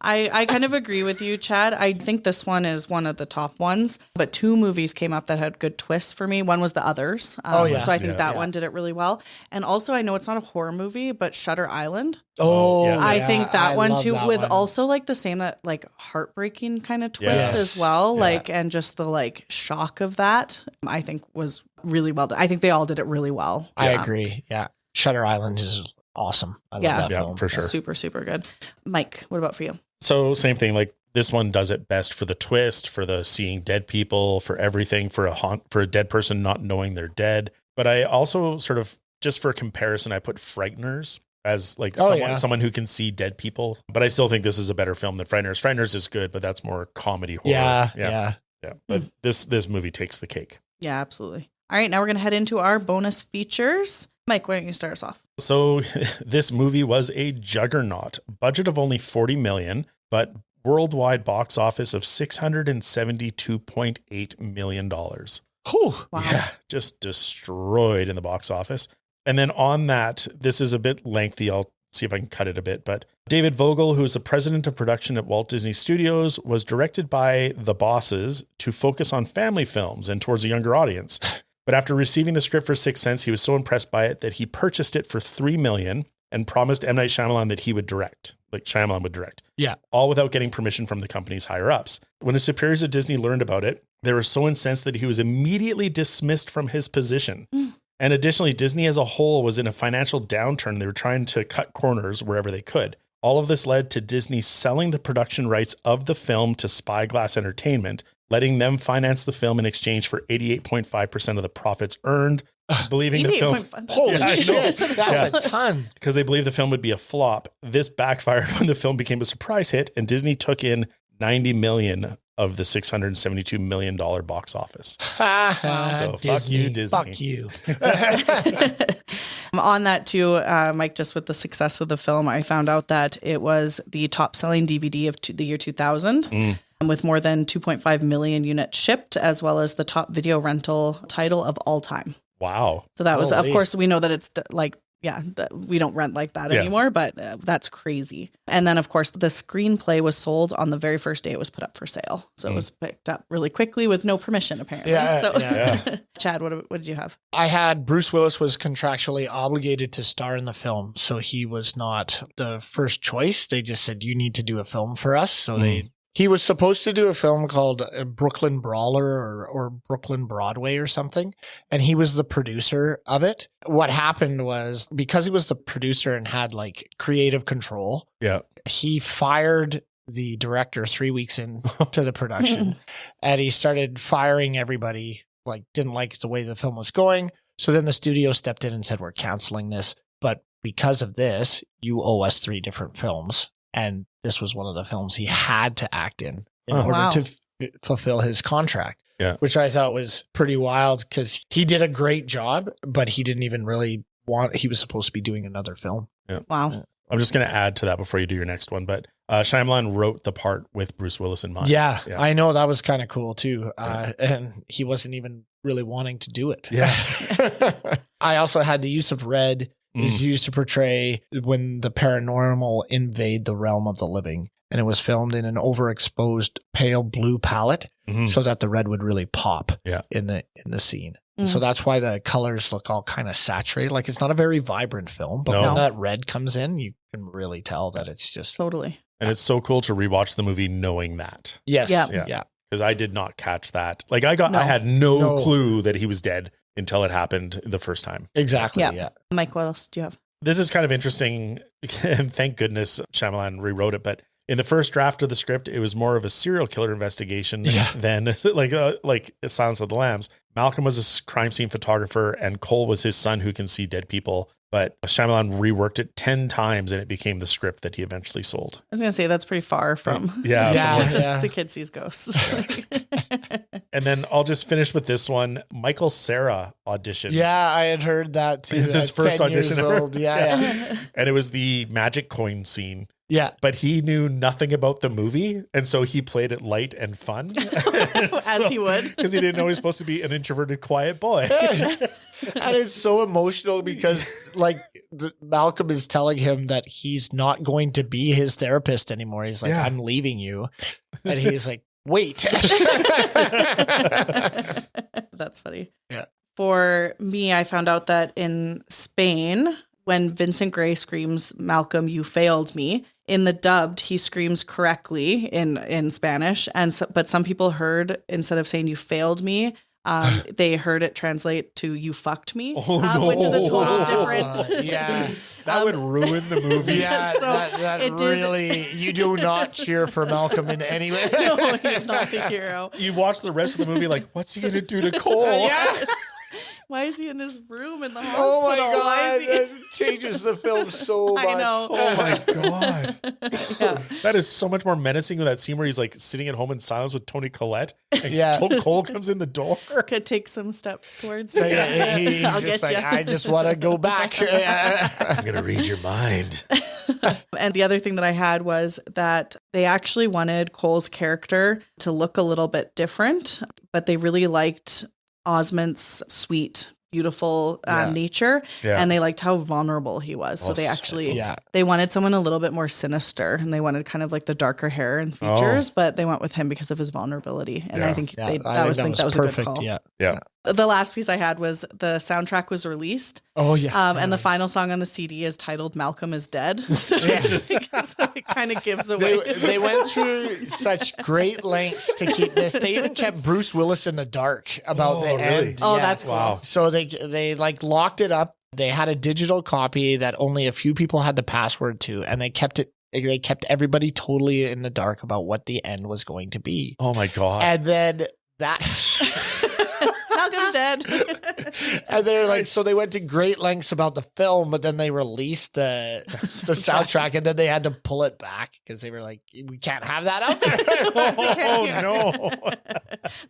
Speaker 3: I kind of agree with you, Chad. I think this one is one of the top ones, but 2 movies came up that had good twists for me. One was The Others. So I think that one did it really well. And also, I know it's not a horror movie, but Shutter Island. I think that one too, with also like the same like heartbreaking kind of twist as well. Yeah. Like, and just the like shock of that, I think was really well done. I think they all did it really well.
Speaker 2: I agree. Yeah. Shutter Island is awesome. I love that film.
Speaker 1: For sure.
Speaker 3: Super, super good. Mike, what about for you?
Speaker 1: So same thing, like this one does it best for the twist, for the seeing dead people, for everything, for a dead person not knowing they're dead. But I also sort of, just for comparison, I put Frighteners as like someone who can see dead people. But I still think this is a better film than Frighteners. Frighteners is good, but that's more comedy horror. Yeah. But this movie takes the cake.
Speaker 3: Yeah, absolutely. All right, now we're going to head into our bonus features. Mike, why don't you start us off?
Speaker 1: So this movie was a juggernaut, budget of only $40 million, but worldwide box office of $672.8 million.
Speaker 2: Whew.
Speaker 3: Wow.
Speaker 1: Yeah, just destroyed in the box office. And then on that, this is a bit lengthy. I'll see if I can cut it a bit. But David Vogel, who is the president of production at Walt Disney Studios, was directed by the bosses to focus on family films and towards a younger audience. But after receiving the script for Sixth Sense, he was so impressed by it that he purchased it for $3 million and promised M. Night Shyamalan that he would direct, like Shyamalan would direct.
Speaker 2: Yeah.
Speaker 1: All without getting permission from the company's higher ups. When his superiors at Disney learned about it, they were so incensed that he was immediately dismissed from his position. And additionally, Disney as a whole was in a financial downturn. They were trying to cut corners wherever they could. All of this led to Disney selling the production rights of the film to Spyglass Entertainment, letting them finance the film in exchange for 88.5% of the profits earned, believing the film.
Speaker 2: Holy shit, that's a ton.
Speaker 1: Because they believed the film would be a flop. This backfired when the film became a surprise hit, and Disney took in $90 million of the $672 million box office. So fuck you, Disney.
Speaker 2: Fuck you.
Speaker 3: On that too, Mike, just with the success of the film, I found out that it was the top selling DVD of the year 2000. With more than 2.5 million units shipped, as well as the top video rental title of all time.
Speaker 1: Wow.
Speaker 3: So that was, of course, we know that it's like, we don't rent like that anymore, but that's crazy. And then, of course, the screenplay was sold on the very first day it was put up for sale. So it was picked up really quickly with no permission, apparently. Chad, what did you have? I
Speaker 2: had Bruce Willis was contractually obligated to star in the film. So he was not the first choice. They just said, you need to do a film for us. So he was supposed to do a film called Brooklyn Brawler or Brooklyn Broadway or something, and he was the producer of it. What happened was, because he was the producer and had like creative control, he fired the director 3 weeks into the production, and he started firing everybody, like didn't like the way the film was going. So then the studio stepped in and said, we're canceling this, but because of this, you owe us 3 different films. And this was one of the films he had to act in order to fulfill his contract, which I thought was pretty wild because he did a great job, but he didn't even really he was supposed to be doing another film.
Speaker 1: Yeah. Wow. I'm just going to add to that before you do your next one, but Shyamalan wrote the part with Bruce Willis in mind.
Speaker 2: Yeah. I know, that was kind of cool too. And he wasn't even really wanting to do it.
Speaker 1: Yeah.
Speaker 2: I also had the use of red is used to portray when the paranormal invade the realm of the living. And it was filmed in an overexposed pale blue palette so that the red would really pop in the scene. So that's why the colors look all kind of saturated. Like it's not a very vibrant film, but
Speaker 1: No.
Speaker 2: when that red comes in, you can really tell that it's just
Speaker 3: Totally.
Speaker 1: And it's so cool to rewatch the movie knowing that.
Speaker 2: yes,
Speaker 3: Yeah.
Speaker 2: yeah.
Speaker 1: Because I did not catch that. Like I
Speaker 3: No.
Speaker 1: had no
Speaker 2: No.
Speaker 1: clue that he was dead until it happened the first time.
Speaker 2: Exactly.
Speaker 3: Yeah.
Speaker 2: Yeah.
Speaker 3: Mike, what else do you have?
Speaker 1: This is kind of interesting, and thank goodness Shyamalan rewrote it. But in the first draft of the script, it was more of a serial killer investigation than like Silence of the Lambs. Malcolm was a crime scene photographer, and Cole was his son who can see dead people. But Shyamalan reworked it 10 times, and it became the script that he eventually sold.
Speaker 3: I was going to say that's pretty far from
Speaker 1: Yeah.
Speaker 3: just the kid sees ghosts.
Speaker 1: And then I'll just finish with this one. Michael Cera auditioned.
Speaker 2: Yeah, I had heard that too.
Speaker 1: It's his
Speaker 2: At
Speaker 1: first
Speaker 2: 10 years
Speaker 1: audition ever.
Speaker 2: old. Yeah.
Speaker 1: And it was the magic coin scene.
Speaker 2: Yeah.
Speaker 1: But he knew nothing about the movie, and so he played it light and fun.
Speaker 3: As he would.
Speaker 1: Because he didn't know he was supposed to be an introverted, quiet boy.
Speaker 2: And it's so emotional because like Malcolm is telling him that he's not going to be his therapist anymore. He's like,
Speaker 1: Yeah.
Speaker 2: I'm leaving you. And he's like, wait.
Speaker 3: That's funny.
Speaker 2: Yeah.
Speaker 3: For me, I found out that in Spain, when Vincent Gray screams, "Malcolm, you failed me," in the dubbed, he screams correctly in Spanish. But some people heard, instead of saying "you failed me," they heard it translate to "you fucked me," which is a total different.
Speaker 2: Yeah.
Speaker 1: That would ruin the movie.
Speaker 2: Yeah,
Speaker 3: So
Speaker 2: that
Speaker 3: it did-
Speaker 2: really, you do not cheer for Malcolm in any way.
Speaker 3: No, he's not the hero.
Speaker 1: You watch the rest of the movie like, what's he going to do to Cole?
Speaker 2: Yeah.
Speaker 3: Why is he in his room in the hospital?
Speaker 2: Oh my
Speaker 3: Why is
Speaker 2: God. That changes the film so much.
Speaker 3: I know.
Speaker 1: Oh my God.
Speaker 3: Yeah.
Speaker 1: That is so much more menacing with that scene where he's like sitting at home in silence with Toni Collette. And
Speaker 2: Yeah.
Speaker 1: Cole comes in the door.
Speaker 3: Could take some steps towards
Speaker 2: So,
Speaker 3: me.
Speaker 2: yeah, he's
Speaker 3: I'll
Speaker 2: just
Speaker 3: get
Speaker 2: like,
Speaker 3: you.
Speaker 2: I just want to go back.
Speaker 1: I'm going to read your mind.
Speaker 3: And the other thing that I had was that they actually wanted Cole's character to look a little bit different, but they really liked Osment's sweet, beautiful nature,
Speaker 1: Yeah.
Speaker 3: and they liked how vulnerable he was. So they actually
Speaker 2: Yeah.
Speaker 3: they wanted someone a little bit more sinister, and they wanted kind of like the darker hair and features, but they went with him because of his vulnerability. And I think
Speaker 2: Yeah,
Speaker 3: that was a good call.
Speaker 2: Yeah.
Speaker 3: The last piece I had was the soundtrack was released.
Speaker 2: Oh, yeah.
Speaker 3: And the final song on the CD is titled "Malcolm is Dead." So, so it kind of gives away.
Speaker 2: They went through such great lengths to keep this. They even kept Bruce Willis in the dark about the
Speaker 1: really?
Speaker 2: end.
Speaker 3: Oh,
Speaker 2: Yeah.
Speaker 3: that's cool.
Speaker 1: Wow.
Speaker 2: So they like locked it up. They had a digital copy that only a few people had the password to, and they kept it. They kept everybody totally in the dark about what the end was going to be.
Speaker 1: Oh my God.
Speaker 2: And then that.
Speaker 3: Malcolm's dead.
Speaker 2: And they're like, so they went to great lengths about the film, but then they released the soundtrack, and then they had to pull it back because they were like, we can't have that out there.
Speaker 1: Oh no.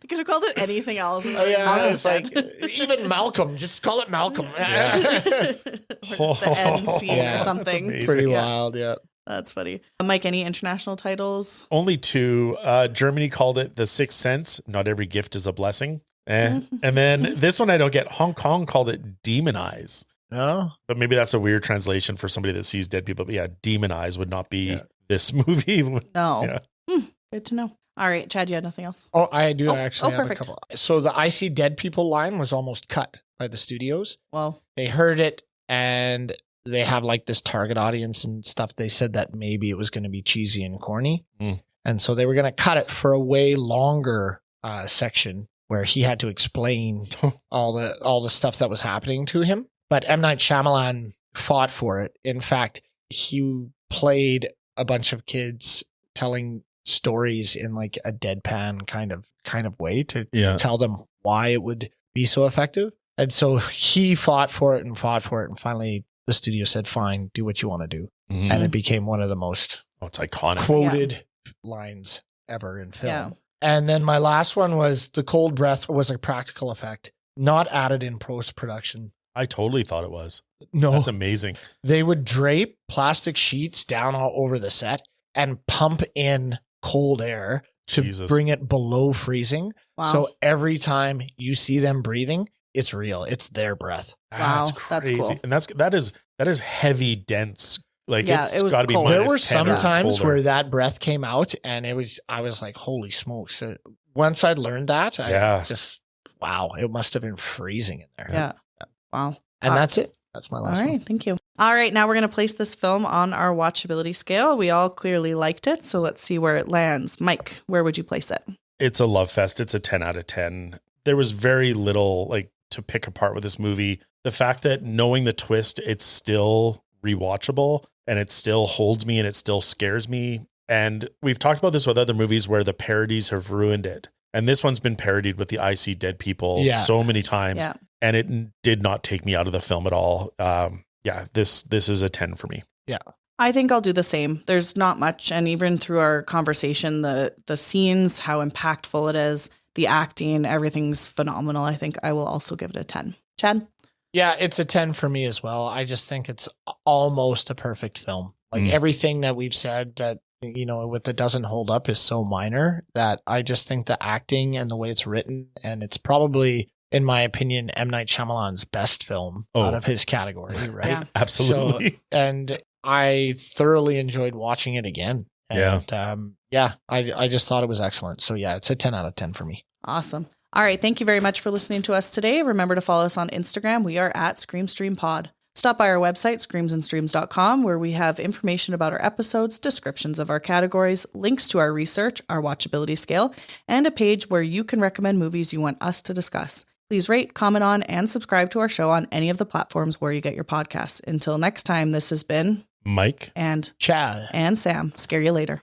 Speaker 3: They could have called it anything else.
Speaker 2: Oh, yeah,
Speaker 3: Malcolm's
Speaker 2: it's
Speaker 3: dead.
Speaker 2: like even Malcolm, just call it Malcolm.
Speaker 3: Or the end scene
Speaker 2: Yeah.
Speaker 3: or
Speaker 2: That's
Speaker 3: something.
Speaker 1: amazing.
Speaker 2: Pretty
Speaker 3: Yeah.
Speaker 2: wild, yeah.
Speaker 3: That's funny. Mike, any international titles?
Speaker 1: Only two. Germany called it The Sixth Sense. Not every gift is a blessing. And then this one I don't get. Hong Kong called it Demonize.
Speaker 2: Oh,
Speaker 1: But maybe that's a weird translation for somebody that sees dead people. But yeah, Demonize would not be this movie.
Speaker 3: No.
Speaker 1: Yeah.
Speaker 3: Good to know. All right, Chad, you had nothing else?
Speaker 2: oh, I do actually have
Speaker 3: perfect.
Speaker 2: a couple. So the I See Dead People line was almost cut by the studios.
Speaker 3: Well,
Speaker 2: They heard it, and they have like this target audience and stuff. They said that maybe it was going to be cheesy and corny. And so they were going to cut it for a way longer section where he had to explain all the stuff that was happening to him. But M. Night Shyamalan fought for it. In fact, he played a bunch of kids telling stories in like a deadpan kind of way to tell them why it would be so effective. And so he fought for it. And finally the studio said, fine, do what you want to do.
Speaker 1: Mhm.
Speaker 2: And it became one of the most
Speaker 1: It's iconic.
Speaker 2: quoted lines ever in film.
Speaker 3: Yeah.
Speaker 2: And then my last one was the cold breath was a practical effect, not added in post-production.
Speaker 1: I totally thought it was.
Speaker 2: No,
Speaker 1: That's amazing.
Speaker 2: they would drape plastic sheets down all over the set and pump in cold air to
Speaker 1: Jesus.
Speaker 2: bring it below freezing.
Speaker 3: wow.
Speaker 2: So every time you see them breathing, it's real. It's their breath.
Speaker 3: Wow,
Speaker 1: That's
Speaker 3: that's
Speaker 1: crazy.
Speaker 3: cool.
Speaker 1: And that is heavy, dense. Like
Speaker 3: Yeah,
Speaker 1: it's
Speaker 3: it was
Speaker 1: got to be
Speaker 3: cold.
Speaker 2: There
Speaker 1: minus
Speaker 2: were
Speaker 1: 10
Speaker 2: some
Speaker 1: or
Speaker 2: times
Speaker 1: colder.
Speaker 2: where that breath came out and I was like, holy smokes. Once I'd learned that, I
Speaker 1: Yeah.
Speaker 2: just wow, it must have been freezing in there.
Speaker 3: Yeah. Wow.
Speaker 2: And that's it. That's my last
Speaker 3: All right.
Speaker 2: one.
Speaker 3: Thank you. All right. Now we're going to place this film on our watchability scale. We all clearly liked it. So let's see where it lands. Mike, where would you place it?
Speaker 1: It's a love fest. It's a 10 out of 10. There was very little like to pick apart with this movie. The fact that knowing the twist, it's still rewatchable and it still holds me and it still scares me. And we've talked about this with other movies where the parodies have ruined it. And this one's been parodied with the I See Dead People so many times.
Speaker 3: Yeah.
Speaker 1: And it did not take me out of the film at all. This is a 10 for me.
Speaker 2: Yeah.
Speaker 3: I think I'll do the same. There's not much. And even through our conversation, the scenes, how impactful it is, the acting, everything's phenomenal. I think I will also give it a 10. Chad?
Speaker 2: Yeah, it's a 10 for me as well. I just think it's almost a perfect film. Like everything that we've said that, you know, what that doesn't hold up is so minor that I just think the acting and the way it's written, and it's probably, in my opinion, M. Night Shyamalan's best film out of his category, right?
Speaker 3: Yeah.
Speaker 1: Absolutely.
Speaker 2: So, and I thoroughly enjoyed watching it again. And I just thought it was excellent. So yeah, it's a 10 out of 10 for me.
Speaker 3: Awesome. All right. Thank you very much for listening to us today. Remember to follow us on Instagram. We are at ScreamStreamPod. Stop by our website, screamsandstreams.com, where we have information about our episodes, descriptions of our categories, links to our research, our watchability scale, and a page where you can recommend movies you want us to discuss. Please rate, comment on, and subscribe to our show on any of the platforms where you get your podcasts. Until next time, this has been
Speaker 1: Mike
Speaker 2: and Chad
Speaker 3: and Sam. Scare you later.